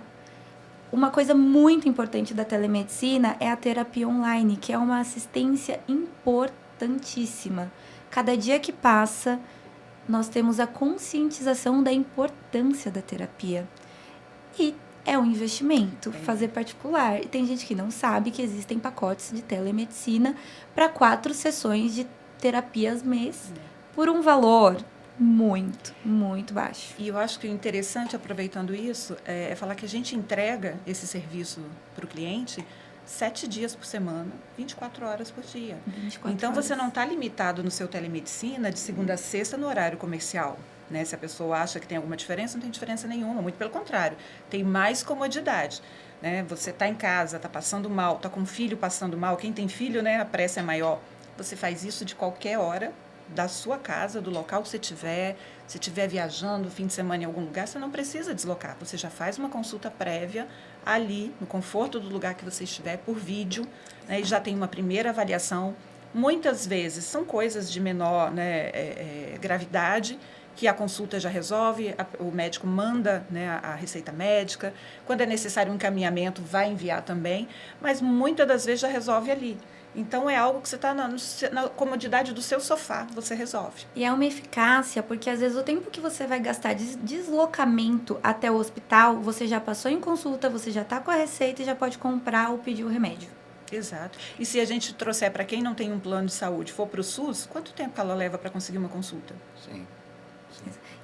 Uma coisa muito importante da telemedicina é a terapia online, que é uma assistência importantíssima. Cada dia que passa, nós temos a conscientização da importância da terapia. E é um investimento fazer particular. E tem gente que não sabe que existem pacotes de telemedicina para 4 sessões de terapias mês por um valor muito, muito baixo. E eu acho que o interessante, aproveitando isso, é falar que a gente entrega esse serviço para o cliente 7 dias por semana, 24 horas por dia. 24 então, horas. Você não está limitado no seu telemedicina de segunda a sexta no horário comercial. Né? Se a pessoa acha que tem alguma diferença, não tem diferença nenhuma, muito pelo contrário. Tem mais comodidade. Né? Você está em casa, está passando mal, está com um filho passando mal. Quem tem filho, né, a pressa é maior. Você faz isso de qualquer hora da sua casa, do local que você estiver. Se estiver viajando, fim de semana em algum lugar, você não precisa deslocar. Você já faz uma consulta prévia ali, no conforto do lugar que você estiver, por vídeo, né, e já tem uma primeira avaliação. Muitas vezes são coisas de menor, né, gravidade, que a consulta já resolve, o médico manda, né, a receita médica. Quando é necessário um encaminhamento, vai enviar também, mas muitas das vezes já resolve ali. Então, é algo que você está na comodidade do seu sofá, você resolve. E é uma eficácia, porque às vezes o tempo que você vai gastar de deslocamento até o hospital, você já passou em consulta, você já está com a receita e já pode comprar ou pedir o remédio. Exato. E se a gente trouxer para quem não tem um plano de saúde, for para o SUS, quanto tempo que ela leva para conseguir uma consulta? Sim.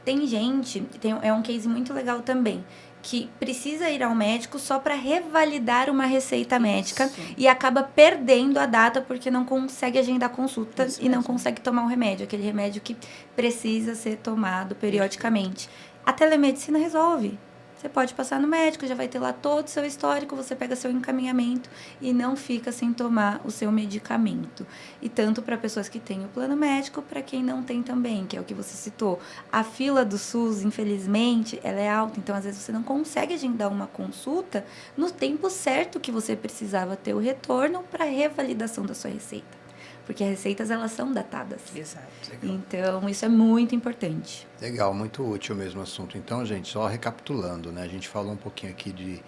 Tem gente, é um case muito legal também, que precisa ir ao médico só para revalidar uma receita médica. Isso. E acaba perdendo a data porque não consegue agendar consulta. Isso e mesmo. Não consegue tomar um remédio, aquele remédio que precisa ser tomado periodicamente. A telemedicina resolve. Você pode passar no médico, já vai ter lá todo o seu histórico, você pega seu encaminhamento e não fica sem tomar o seu medicamento. E tanto para pessoas que têm o plano médico, para quem não tem também, que é o que você citou. A fila do SUS, infelizmente, ela é alta, então às vezes você não consegue agendar uma consulta no tempo certo que você precisava ter o retorno para a revalidação da sua receita. Porque as receitas, elas são datadas. Exato. Legal. Então, isso é muito importante. Legal, muito útil mesmo o assunto. Então, gente, só recapitulando, né? A gente falou um pouquinho aqui de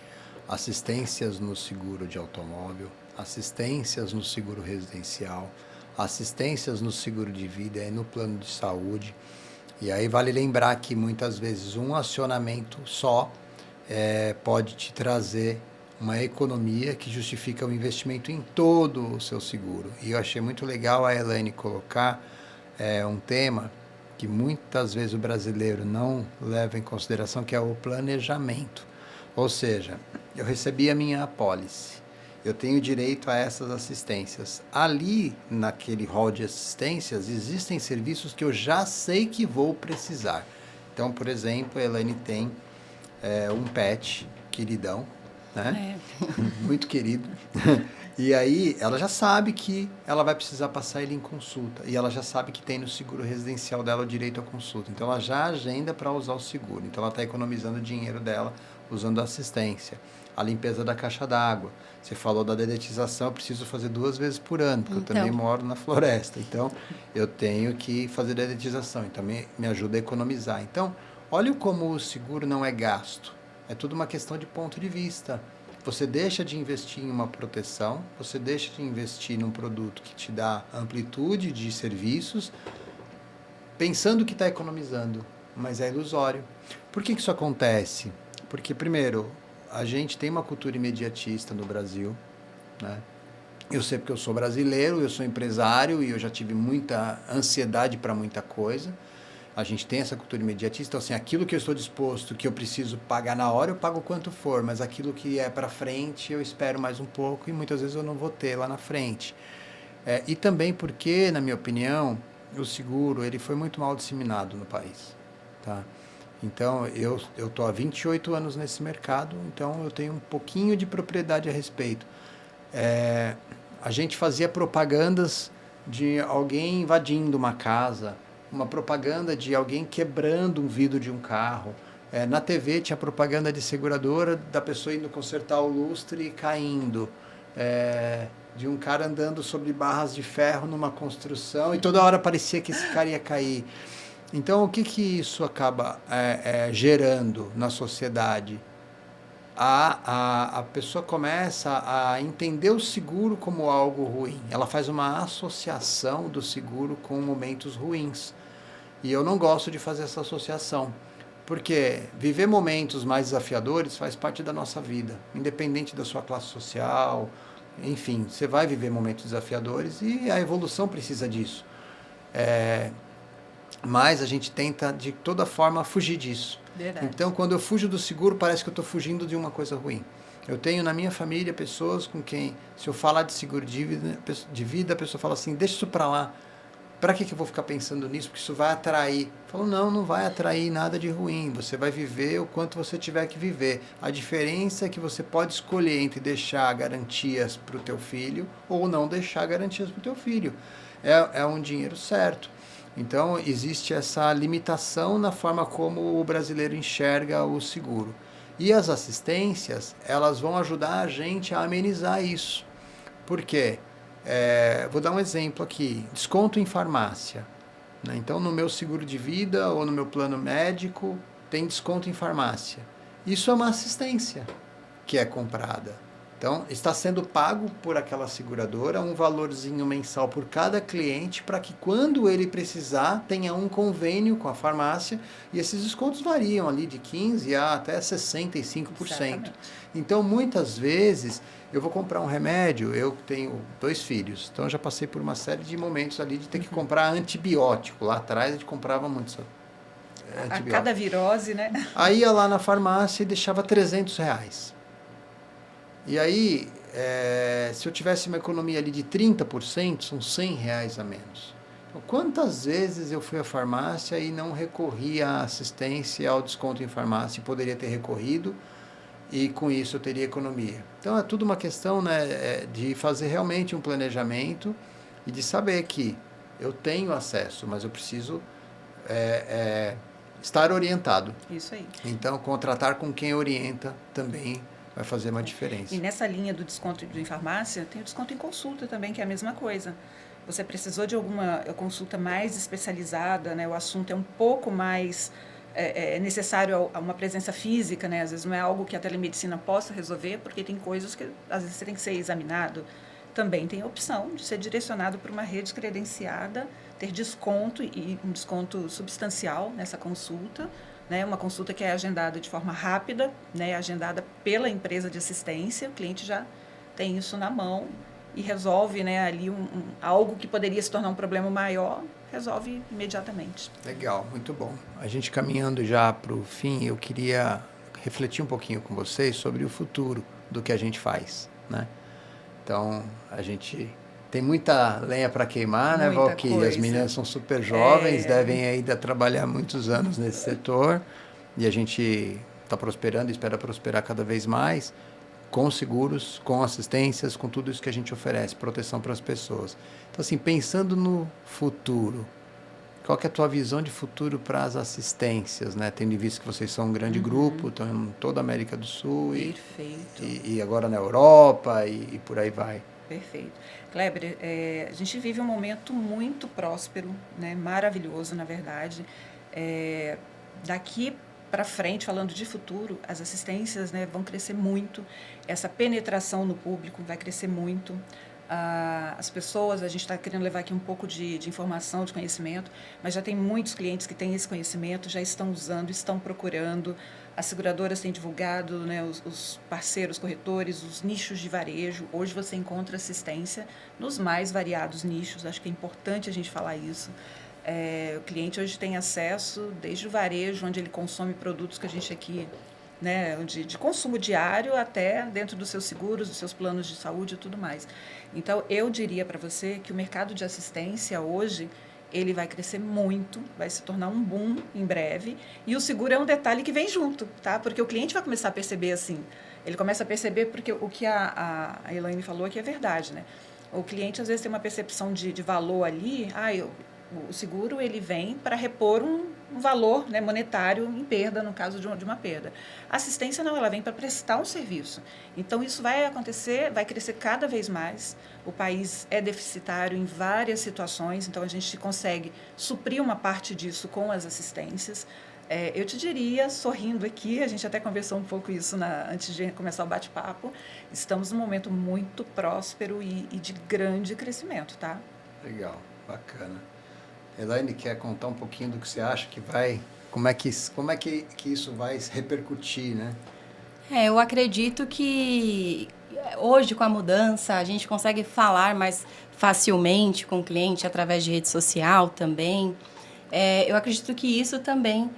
assistências no seguro de automóvel, assistências no seguro residencial, assistências no seguro de vida e no plano de saúde. E aí vale lembrar que muitas vezes um acionamento só pode te trazer uma economia que justifica o investimento em todo o seu seguro. E eu achei muito legal a Elaine colocar um tema que muitas vezes o brasileiro não leva em consideração, que é o planejamento. Ou seja, eu recebi a minha apólice, eu tenho direito a essas assistências. Ali, naquele hall de assistências, existem serviços que eu já sei que vou precisar. Então, por exemplo, a Elaine tem um pet queridão, né? Muito querido. E aí ela já sabe que ela vai precisar passar ele em consulta. E ela já sabe que tem no seguro residencial dela o direito à consulta. Então ela já agenda para usar o seguro. Então ela está economizando o dinheiro dela usando a assistência. A limpeza da caixa d'água. Você falou da dedetização, eu preciso fazer 2 vezes por ano, porque eu também moro na floresta. Então eu tenho que fazer dedetização. Então me ajuda a economizar. Então, olha como o seguro não é gasto. É tudo uma questão de ponto de vista. Você deixa de investir em uma proteção, você deixa de investir num produto que te dá amplitude de serviços, pensando que está economizando, mas é ilusório. Por que isso acontece? Porque, primeiro, a gente tem uma cultura imediatista no Brasil, né? Eu sei porque eu sou brasileiro, eu sou empresário e eu já tive muita ansiedade para muita coisa. A gente tem essa cultura imediatista, então assim, aquilo que eu estou disposto, que eu preciso pagar na hora, eu pago quanto for, mas aquilo que é para frente, eu espero mais um pouco e muitas vezes eu não vou ter lá na frente. E também porque, na minha opinião, o seguro ele foi muito mal disseminado no país. Tá? Então, eu estou há 28 anos nesse mercado, então eu tenho um pouquinho de propriedade a respeito. A gente fazia propagandas de alguém invadindo uma casa, uma propaganda de alguém quebrando um vidro de um carro. Na TV tinha propaganda de seguradora da pessoa indo consertar o lustre e caindo. De um cara andando sobre barras de ferro numa construção e toda hora parecia que esse cara ia cair. Então, o que isso acaba gerando na sociedade? A pessoa começa a entender o seguro como algo ruim. Ela faz uma associação do seguro com momentos ruins. E eu não gosto de fazer essa associação, porque viver momentos mais desafiadores faz parte da nossa vida, independente da sua classe social, enfim, você vai viver momentos desafiadores e a evolução precisa disso. Mas a gente tenta, de toda forma, fugir disso. Verdade. Então, quando eu fujo do seguro, parece que eu estou fugindo de uma coisa ruim. Eu tenho na minha família pessoas com quem, se eu falar de seguro de vida, a pessoa fala assim, deixa isso para lá. Para que eu vou ficar pensando nisso? Porque isso vai atrair. Eu falo, não vai atrair nada de ruim. Você vai viver o quanto você tiver que viver. A diferença é que você pode escolher entre deixar garantias para o teu filho ou não deixar garantias para o teu filho. É um dinheiro certo. Então, existe essa limitação na forma como o brasileiro enxerga o seguro. E as assistências, elas vão ajudar a gente a amenizar isso. Por quê? Vou dar um exemplo aqui. Desconto em farmácia. Né? Então, no meu seguro de vida ou no meu plano médico, tem desconto em farmácia. Isso é uma assistência que é comprada. Então, está sendo pago por aquela seguradora um valorzinho mensal por cada cliente para que quando ele precisar tenha um convênio com a farmácia e esses descontos variam ali de 15% a até 65%. Exatamente. Então, muitas vezes, eu vou comprar um remédio, eu tenho 2 filhos, então eu já passei por uma série de momentos ali de ter que comprar antibiótico. Lá atrás a gente comprava muito antibiótico. A cada virose, né? Aí ia lá na farmácia e deixava R$300. E aí, se eu tivesse uma economia ali de 30%, são R$100 a menos. Então, quantas vezes eu fui à farmácia e não recorri à assistência ao desconto em farmácia e poderia ter recorrido e com isso eu teria economia. Então, é tudo uma questão, né, de fazer realmente um planejamento e de saber que eu tenho acesso, mas eu preciso estar orientado. Isso aí. Então, contratar com quem orienta também vai fazer uma diferença. E nessa linha do desconto em farmácia, tem o desconto em consulta também, que é a mesma coisa. Você precisou de alguma consulta mais especializada, né? O assunto é um pouco mais necessário a uma presença física, né? Às vezes não é algo que a telemedicina possa resolver, porque tem coisas que às vezes você tem que ser examinado. Também tem a opção de ser direcionado para uma rede credenciada, ter desconto e um desconto substancial nessa consulta, né, uma consulta que é agendada de forma rápida, né, agendada pela empresa de assistência, o cliente já tem isso na mão e resolve, né, ali algo que poderia se tornar um problema maior, resolve imediatamente. Legal, muito bom. A gente caminhando já para o fim, eu queria refletir um pouquinho com vocês sobre o futuro do que a gente faz, né? Então, a gente tem muita lenha para queimar, né, Valquíria? As meninas são super jovens, devem ainda trabalhar muitos anos nesse setor e a gente está prosperando e espera prosperar cada vez mais com seguros, com assistências, com tudo isso que a gente oferece, proteção para as pessoas. Então, assim, pensando no futuro, qual que é a tua visão de futuro para as assistências, né? Tendo visto que vocês são um grande grupo, estão em toda a América do Sul e agora na Europa e por aí vai. Perfeito. Kleber, a gente vive um momento muito próspero, né? Maravilhoso, na verdade. Daqui para frente, falando de futuro, as assistências, né, vão crescer muito, essa penetração no público vai crescer muito. As pessoas, a gente está querendo levar aqui um pouco de informação, de conhecimento, mas já tem muitos clientes que têm esse conhecimento, já estão usando, estão procurando. As seguradoras têm divulgado, né, os parceiros corretores, os nichos de varejo. Hoje você encontra assistência nos mais variados nichos, acho que é importante a gente falar isso. O cliente hoje tem acesso desde o varejo, onde ele consome produtos que a gente aqui, né, de consumo diário, até dentro dos seus seguros, dos seus planos de saúde e tudo mais. Então, eu diria para você que o mercado de assistência hoje, ele vai crescer muito, vai se tornar um boom em breve, e o seguro é um detalhe que vem junto, tá? Porque o cliente vai começar a perceber assim, ele começa a perceber porque o que a Elaine falou aqui é verdade, né? O cliente às vezes tem uma percepção de valor ali, o seguro ele vem para repor um valor, né, monetário em perda, no caso de uma perda. A assistência não, ela vem para prestar um serviço. Então, isso vai acontecer, vai crescer cada vez mais. O país é deficitário em várias situações, então a gente consegue suprir uma parte disso com as assistências. Eu te diria, sorrindo aqui, a gente até conversou um pouco isso antes de começar o bate-papo, estamos num momento muito próspero e de grande crescimento, tá? Legal, bacana. Elaine, quer contar um pouquinho do que você acha que vai... Como é que isso vai repercutir, né? Eu acredito que hoje, com a mudança, a gente consegue falar mais facilmente com o cliente através de rede social também. Eu acredito que isso também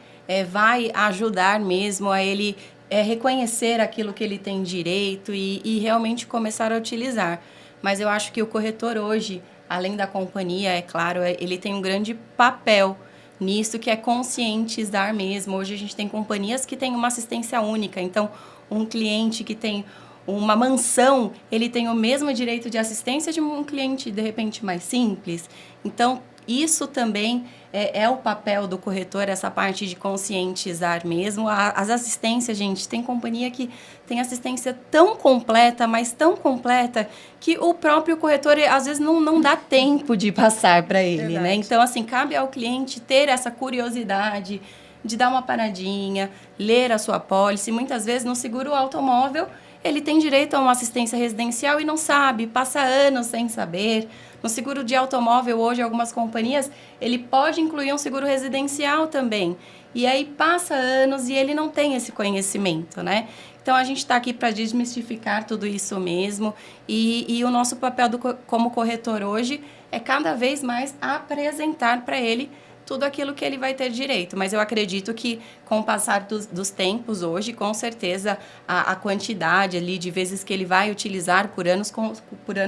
vai ajudar mesmo a ele reconhecer aquilo que ele tem direito e realmente começar a utilizar. Mas eu acho que o corretor hoje, além da companhia, é claro, ele tem um grande papel nisso, que é conscientizar mesmo. Hoje a gente tem companhias que têm uma assistência única, então um cliente que tem uma mansão, ele tem o mesmo direito de assistência de um cliente, de repente, mais simples. Então, isso também é o papel do corretor, essa parte de conscientizar mesmo. As assistências, gente, tem companhia que tem assistência tão completa, mas tão completa, que o próprio corretor, às vezes, não dá tempo de passar para ele, né? Então, assim, cabe ao cliente ter essa curiosidade de dar uma paradinha, ler a sua apólice. Muitas vezes, no seguro automóvel, ele tem direito a uma assistência residencial e não sabe, passa anos sem saber. No seguro de automóvel, hoje, algumas companhias, ele pode incluir um seguro residencial também. E aí passa anos e ele não tem esse conhecimento, né? Então, a gente está aqui para desmistificar tudo isso mesmo. E o nosso papel como corretor hoje é cada vez mais apresentar para ele tudo aquilo que ele vai ter direito. Mas eu acredito que, com o passar dos tempos hoje, com certeza, a quantidade ali de vezes que ele vai utilizar por ano,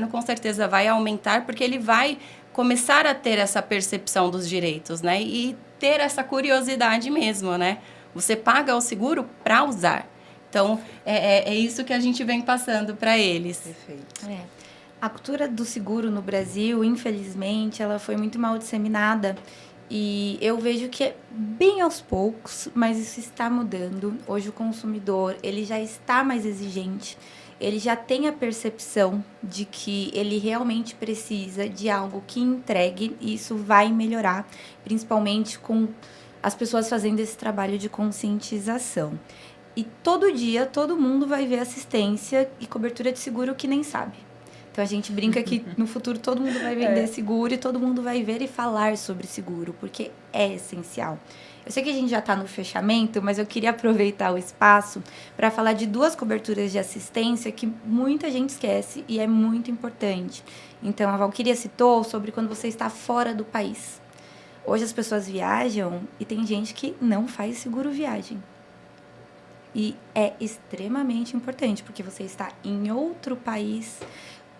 com certeza vai aumentar, porque ele vai começar a ter essa percepção dos direitos, né? E ter essa curiosidade mesmo, né? Você paga o seguro para usar. Então, é isso que a gente vem passando para eles. Perfeito. A cultura do seguro no Brasil, infelizmente, ela foi muito mal disseminada. E eu vejo que é bem aos poucos, mas isso está mudando. Hoje o consumidor, ele já está mais exigente, ele já tem a percepção de que ele realmente precisa de algo que entregue, e isso vai melhorar, principalmente com as pessoas fazendo esse trabalho de conscientização. E todo dia, todo mundo vai ver assistência e cobertura de seguro que nem sabe. Então, a gente brinca que no futuro todo mundo vai vender seguro e todo mundo vai ver e falar sobre seguro, porque é essencial. Eu sei que a gente já está no fechamento, mas eu queria aproveitar o espaço para falar de 2 coberturas de assistência que muita gente esquece e é muito importante. Então, a Valquíria citou sobre quando você está fora do país. Hoje as pessoas viajam e tem gente que não faz seguro viagem. E é extremamente importante, porque você está em outro país,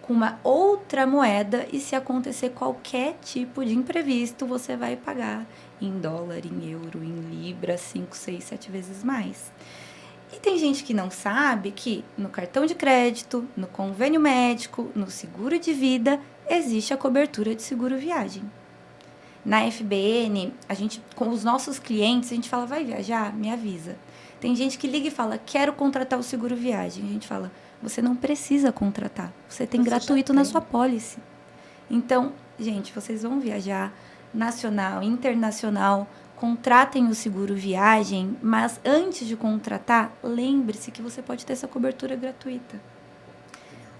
com uma outra moeda, e se acontecer qualquer tipo de imprevisto, você vai pagar em dólar, em euro, em libra, 5, 6, 7 vezes mais. E tem gente que não sabe que no cartão de crédito, no convênio médico, no seguro de vida, existe a cobertura de seguro viagem. Na FBN, com os nossos clientes, a gente fala, vai viajar? Me avisa. Tem gente que liga e fala, quero contratar o seguro viagem. A gente fala, você não precisa contratar. Você tem gratuito na sua pólice. Então, gente, vocês vão viajar nacional, internacional, contratem o seguro viagem, mas antes de contratar, lembre-se que você pode ter essa cobertura gratuita.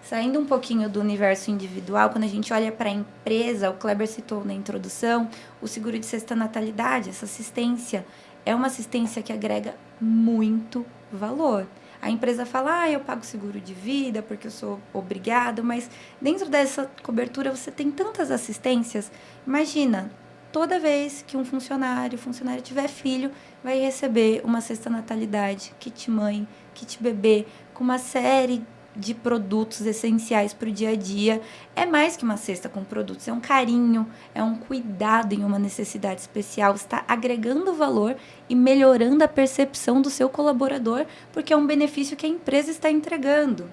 Saindo um pouquinho do universo individual, quando a gente olha para a empresa, o Kleber citou na introdução, o seguro de sexta natalidade, essa assistência, é uma assistência que agrega muito valor. A empresa fala, eu pago seguro de vida porque eu sou obrigado, mas dentro dessa cobertura você tem tantas assistências. Imagina, toda vez que um funcionário tiver filho, vai receber uma cesta natalidade, kit mãe, kit bebê, com uma série de produtos essenciais para o dia a dia. É mais que uma cesta com produtos, é um carinho, é um cuidado em uma necessidade especial, está agregando valor e melhorando a percepção do seu colaborador, porque é um benefício que a empresa está entregando.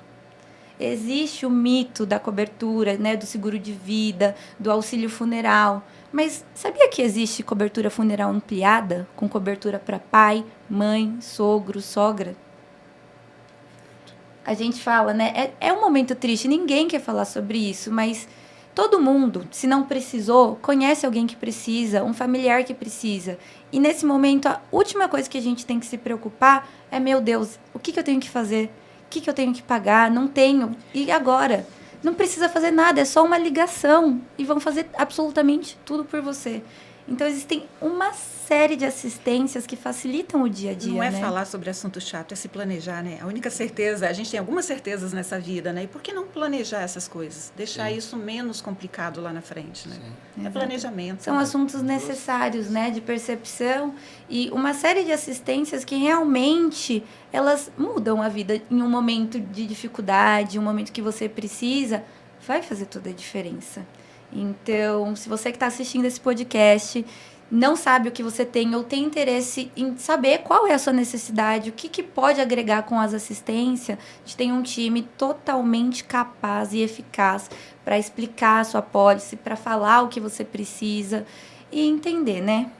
Existe o mito da cobertura, né, do seguro de vida, do auxílio funeral, mas sabia que existe cobertura funeral ampliada, com cobertura para pai, mãe, sogro, sogra? A gente fala, né? É um momento triste, ninguém quer falar sobre isso, mas todo mundo, se não precisou, conhece alguém que precisa, um familiar que precisa. E nesse momento, a última coisa que a gente tem que se preocupar é, meu Deus, o que eu tenho que fazer? O que eu tenho que pagar? Não tenho. E agora? Não precisa fazer nada, é só uma ligação. E vão fazer absolutamente tudo por você. Então, existem uma série de assistências que facilitam o dia a dia, Não é né? falar sobre assunto chato, é se planejar, né? A única certeza, a gente tem algumas certezas nessa vida, né? E por que não planejar essas coisas? Deixar isso menos complicado lá na frente, né? Sim. É planejamento. São assuntos necessários, né, de percepção e uma série de assistências que realmente elas mudam a vida em um momento de dificuldade, um momento que você precisa, vai fazer toda a diferença. Então, se você que está assistindo esse podcast não sabe o que você tem ou tem interesse em saber qual é a sua necessidade, o que pode agregar com as assistências, a gente tem um time totalmente capaz e eficaz para explicar a sua pólice, para falar o que você precisa. e entender, né?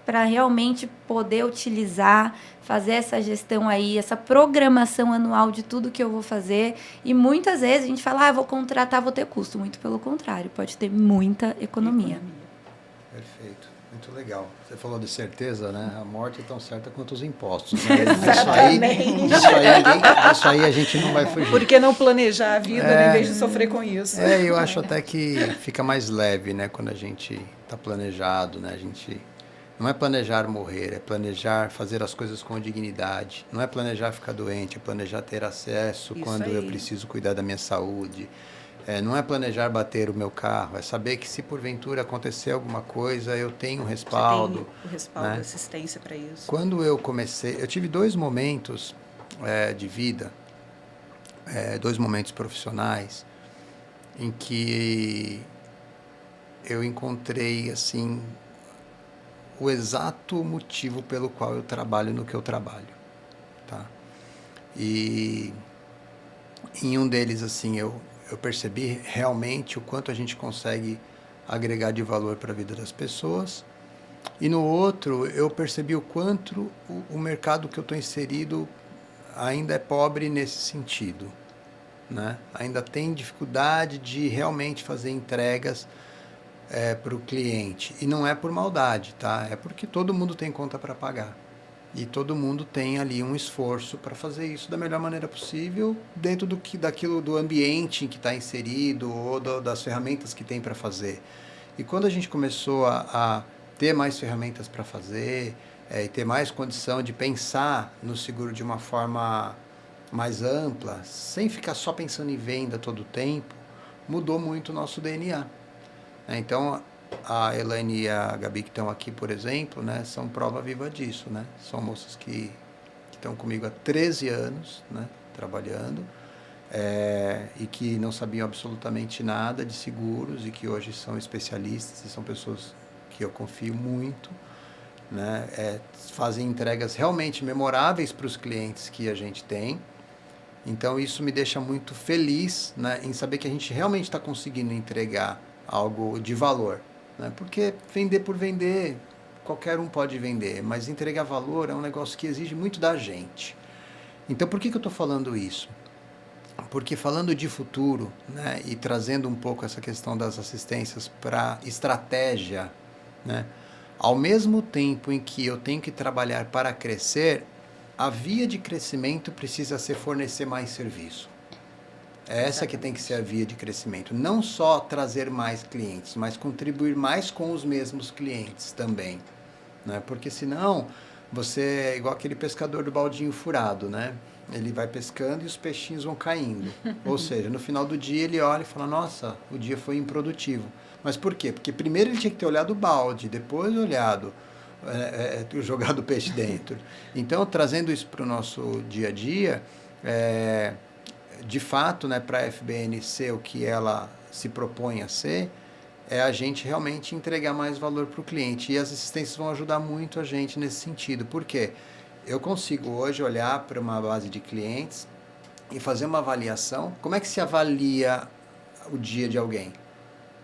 Para realmente poder utilizar, fazer essa gestão aí, essa programação anual de tudo que eu vou fazer. E muitas vezes a gente fala, vou contratar, vou ter custo. Muito pelo contrário, pode ter muita economia. Perfeito, muito legal. Você falou de certeza, né? A morte é tão certa quanto os impostos. Né? Isso aí a gente não vai fugir. Por que não planejar a vida em vez de sofrer com isso? Eu acho até que fica mais leve, né? Quando a gente está planejado, né? A gente não é planejar morrer, é planejar fazer as coisas com dignidade. Não é planejar ficar doente, é planejar ter acesso Isso quando aí. eu preciso cuidar da minha saúde. Não é planejar bater o meu carro, é saber que se porventura acontecer alguma coisa, eu tenho um respaldo. Você tem o respaldo, né? assistência para isso. Quando eu comecei, eu tive 2 momentos de vida, 2 momentos profissionais, em que eu encontrei, assim, o exato motivo pelo qual eu trabalho no que eu trabalho, tá? E em um deles, assim, eu percebi realmente o quanto a gente consegue agregar de valor para a vida das pessoas. E no outro, eu percebi o quanto o mercado que eu estou inserido ainda é pobre nesse sentido, né? Ainda tem dificuldade de realmente fazer entregas para o cliente. E não é por maldade, tá? É porque todo mundo tem conta para pagar. E todo mundo tem ali um esforço para fazer isso da melhor maneira possível, dentro daquilo do ambiente em que está inserido ou das ferramentas que tem para fazer. E quando a gente começou a ter mais ferramentas para fazer e ter mais condição de pensar no seguro de uma forma mais ampla, sem ficar só pensando em venda todo o tempo, mudou muito o nosso DNA. Então, a Elaine e a Gabi que estão aqui, por exemplo, né, são prova viva disso, né? São moças que estão comigo há 13 anos, né, trabalhando, e que não sabiam absolutamente nada de seguros e que hoje são especialistas e são pessoas que eu confio muito, né? Fazem entregas realmente memoráveis para os clientes que a gente tem. Então, isso me deixa muito feliz, né, em saber que a gente realmente está conseguindo entregar algo de valor. Porque vender por vender, qualquer um pode vender, mas entregar valor é um negócio que exige muito da gente. Então, por que eu estou falando isso? Porque falando de futuro, né, e trazendo um pouco essa questão das assistências para estratégia, né, ao mesmo tempo em que eu tenho que trabalhar para crescer, a via de crescimento precisa ser fornecer mais serviço. É essa que tem que ser a via de crescimento. Não só trazer mais clientes, mas contribuir mais com os mesmos clientes também. Né? Porque senão você é igual aquele pescador do baldinho furado, né? Ele vai pescando e os peixinhos vão caindo. Ou seja, no final do dia ele olha e fala, nossa, o dia foi improdutivo. Mas por quê? Porque primeiro ele tinha que ter olhado o balde, depois olhado, jogado o peixe dentro. Então, trazendo isso para o nosso dia a dia, de fato, né, para a FBN ser o que ela se propõe a ser, é a gente realmente entregar mais valor para o cliente. E as assistências vão ajudar muito a gente nesse sentido. Por quê? Eu consigo hoje olhar para uma base de clientes e fazer uma avaliação. Como é que se avalia o dia de alguém?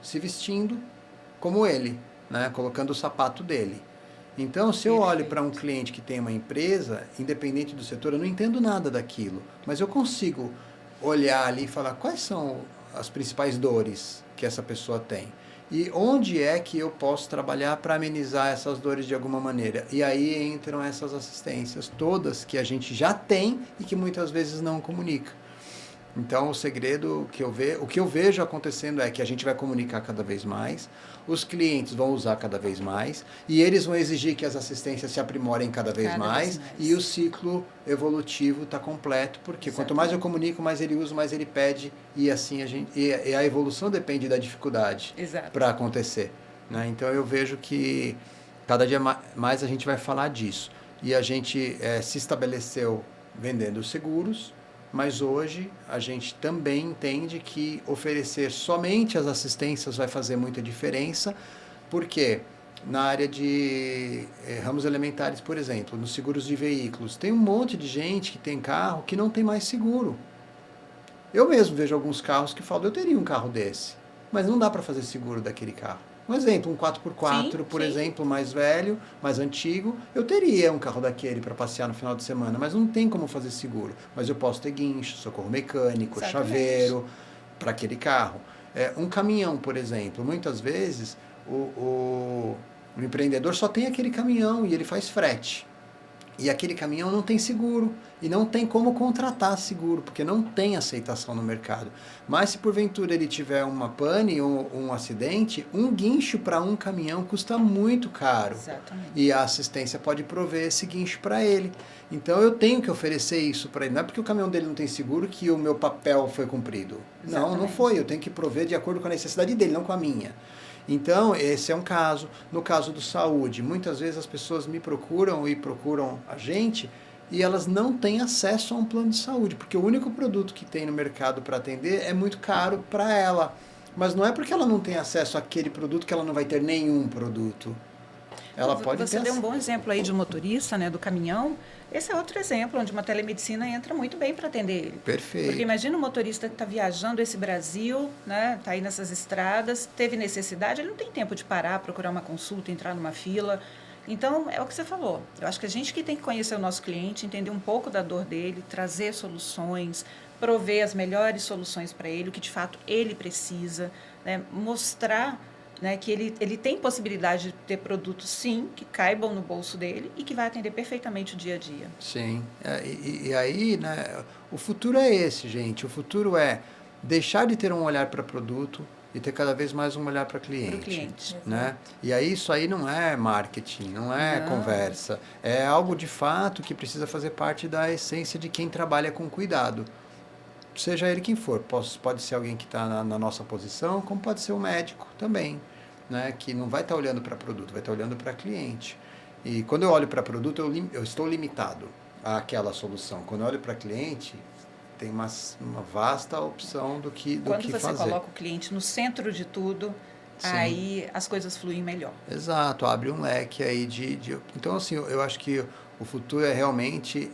Se vestindo como ele, né, colocando o sapato dele. Então, se eu olho para um cliente que tem uma empresa, independente do setor, eu não entendo nada daquilo, mas eu consigo olhar ali e falar quais são as principais dores que essa pessoa tem e onde é que eu posso trabalhar para amenizar essas dores de alguma maneira. E aí entram essas assistências todas que a gente já tem e que muitas vezes não comunica. Então, o segredo o que eu vejo acontecendo é que a gente vai comunicar cada vez mais, os clientes vão usar cada vez mais e eles vão exigir que as assistências se aprimorem cada vez mais e o ciclo evolutivo está completo, porque quanto mais eu comunico, mais ele usa, mais ele pede e assim a evolução depende da dificuldade para acontecer. Né? Então, eu vejo que cada dia mais a gente vai falar disso. E a gente se estabeleceu vendendo seguros, mas hoje a gente também entende que oferecer somente as assistências vai fazer muita diferença, porque na área de ramos elementares, por exemplo, nos seguros de veículos, tem um monte de gente que tem carro que não tem mais seguro. Eu mesmo vejo alguns carros que falam, eu teria um carro desse, mas não dá para fazer seguro daquele carro. Um exemplo, um 4x4, Sim, por sim. exemplo, mais velho, mais antigo, eu teria um carro daquele para passear no final de semana, mas não tem como fazer seguro. Mas eu posso ter guincho, socorro mecânico, Exatamente. chaveiro para aquele carro. Um caminhão, por exemplo, muitas vezes o empreendedor só tem aquele caminhão e ele faz frete. E aquele caminhão não tem seguro e não tem como contratar seguro, porque não tem aceitação no mercado. Mas se porventura ele tiver uma pane ou um acidente, um guincho para um caminhão custa muito caro. Exatamente. E a assistência pode prover esse guincho para ele. Então eu tenho que oferecer isso para ele. Não é porque o caminhão dele não tem seguro que o meu papel foi cumprido. Não, não foi. Eu tenho que prover de acordo com a necessidade dele, não com a minha. Então, esse é um caso. No caso do saúde, muitas vezes as pessoas me procuram e procuram a gente e elas não têm acesso a um plano de saúde, porque o único produto que tem no mercado para atender é muito caro para ela. Mas não é porque ela não tem acesso àquele produto que ela não vai ter nenhum produto. Ela pode Você ter deu um bom exemplo aí de um motorista, né, do caminhão. Esse é outro exemplo onde uma telemedicina entra muito bem para atender ele. Perfeito. Porque imagina um motorista que está viajando esse Brasil, né, está aí nessas estradas, teve necessidade, ele não tem tempo de parar, procurar uma consulta, entrar numa fila. Então, é o que você falou. Eu acho que a gente que tem que conhecer o nosso cliente, entender um pouco da dor dele, trazer soluções, prover as melhores soluções para ele, o que de fato ele precisa, né, mostrar, né, que ele tem possibilidade de ter produtos, sim, que caibam no bolso dele e que vai atender perfeitamente o dia a dia. Sim. E aí, né, o futuro é esse, gente. O futuro é deixar de ter um olhar para produto e ter cada vez mais um olhar para cliente. Para o cliente. Né? E aí isso aí não é marketing, não é conversa. É algo de fato que precisa fazer parte da essência de quem trabalha com cuidado. Seja ele quem for. Pode ser alguém que está na nossa posição, como pode ser um médico também, né? Que não vai estar olhando para produto, vai estar olhando para cliente. E quando eu olho para produto, eu estou limitado àquela solução. Quando eu olho para cliente, tem uma vasta opção do que Quando que você fazer. coloca o cliente no centro de tudo, sim, aí as coisas fluem melhor. Exato, abre um leque aí Então, assim, eu acho que o futuro é realmente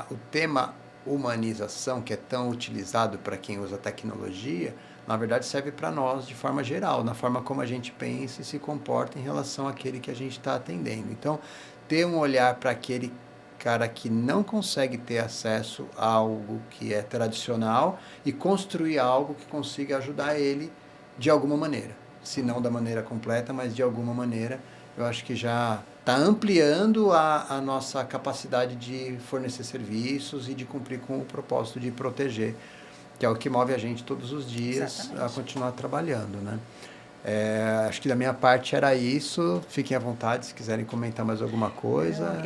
o tema humanização, que é tão utilizado para quem usa tecnologia, na verdade serve para nós de forma geral, na forma como a gente pensa e se comporta em relação àquele que a gente está atendendo. Então, ter um olhar para aquele cara que não consegue ter acesso a algo que é tradicional e construir algo que consiga ajudar ele de alguma maneira. Se não da maneira completa, mas de alguma maneira, eu acho que já está ampliando a nossa capacidade de fornecer serviços e de cumprir com o propósito de proteger, que é o que move a gente todos os dias. Exatamente. A continuar trabalhando, né? Acho que da minha parte era isso. Fiquem à vontade se quiserem comentar mais alguma coisa.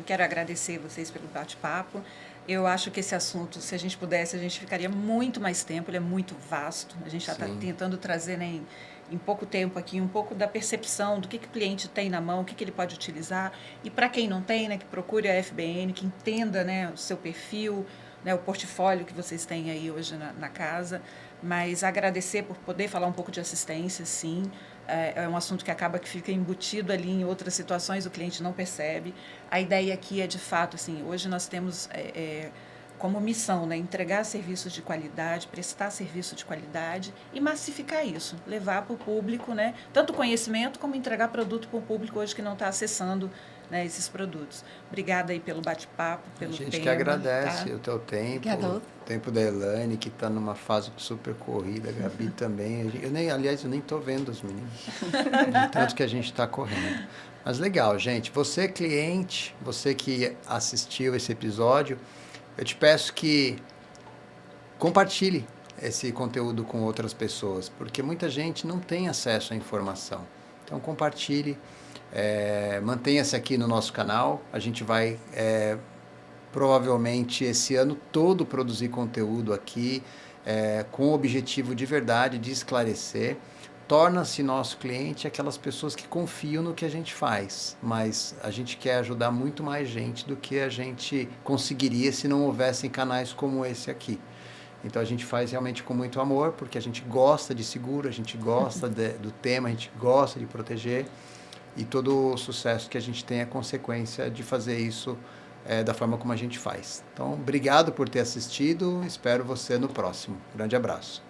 Quero agradecer vocês pelo bate-papo. Eu acho que esse assunto, se a gente pudesse, a gente ficaria muito mais tempo. Ele é muito vasto. A gente já está tentando trazer, né, em pouco tempo aqui, um pouco da percepção do que o cliente tem na mão, o que ele pode utilizar. E para quem não tem, né, que procure a FBN, que entenda, né, o seu perfil, né, o portfólio que vocês têm aí hoje na casa. Mas agradecer por poder falar um pouco de assistência, sim. É um assunto que acaba que fica embutido ali em outras situações, o cliente não percebe. A ideia aqui é, de fato, assim, hoje nós temos como missão, né, entregar serviços de qualidade, prestar serviço de qualidade e massificar isso, levar para o público, né, tanto conhecimento como entregar produto para o público hoje que não está acessando, né, esses produtos. Obrigada aí pelo bate-papo, pelo tempo. A gente que agradece, tá? O teu tempo, Obrigada. o tempo da Elaine, que está numa fase super corrida, a Gabi também. Aliás, eu nem estou vendo os meninos, de tanto que a gente está correndo. Mas legal, gente. Você, cliente, você que assistiu esse episódio, eu te peço que compartilhe esse conteúdo com outras pessoas, porque muita gente não tem acesso à informação. Então, compartilhe. Mantenha-se aqui no nosso canal. A gente vai provavelmente esse ano todo produzir conteúdo aqui com o objetivo de verdade de esclarecer. Torna-se nosso cliente aquelas pessoas que confiam no que a gente faz, mas a gente quer ajudar muito mais gente do que a gente conseguiria se não houvessem canais como esse aqui. Então a gente faz realmente com muito amor, porque a gente gosta de seguro, a gente gosta do tema, a gente gosta de proteger. E todo o sucesso que a gente tem é consequência de fazer isso da forma como a gente faz. Então, obrigado por ter assistido. Espero você no próximo. Grande abraço.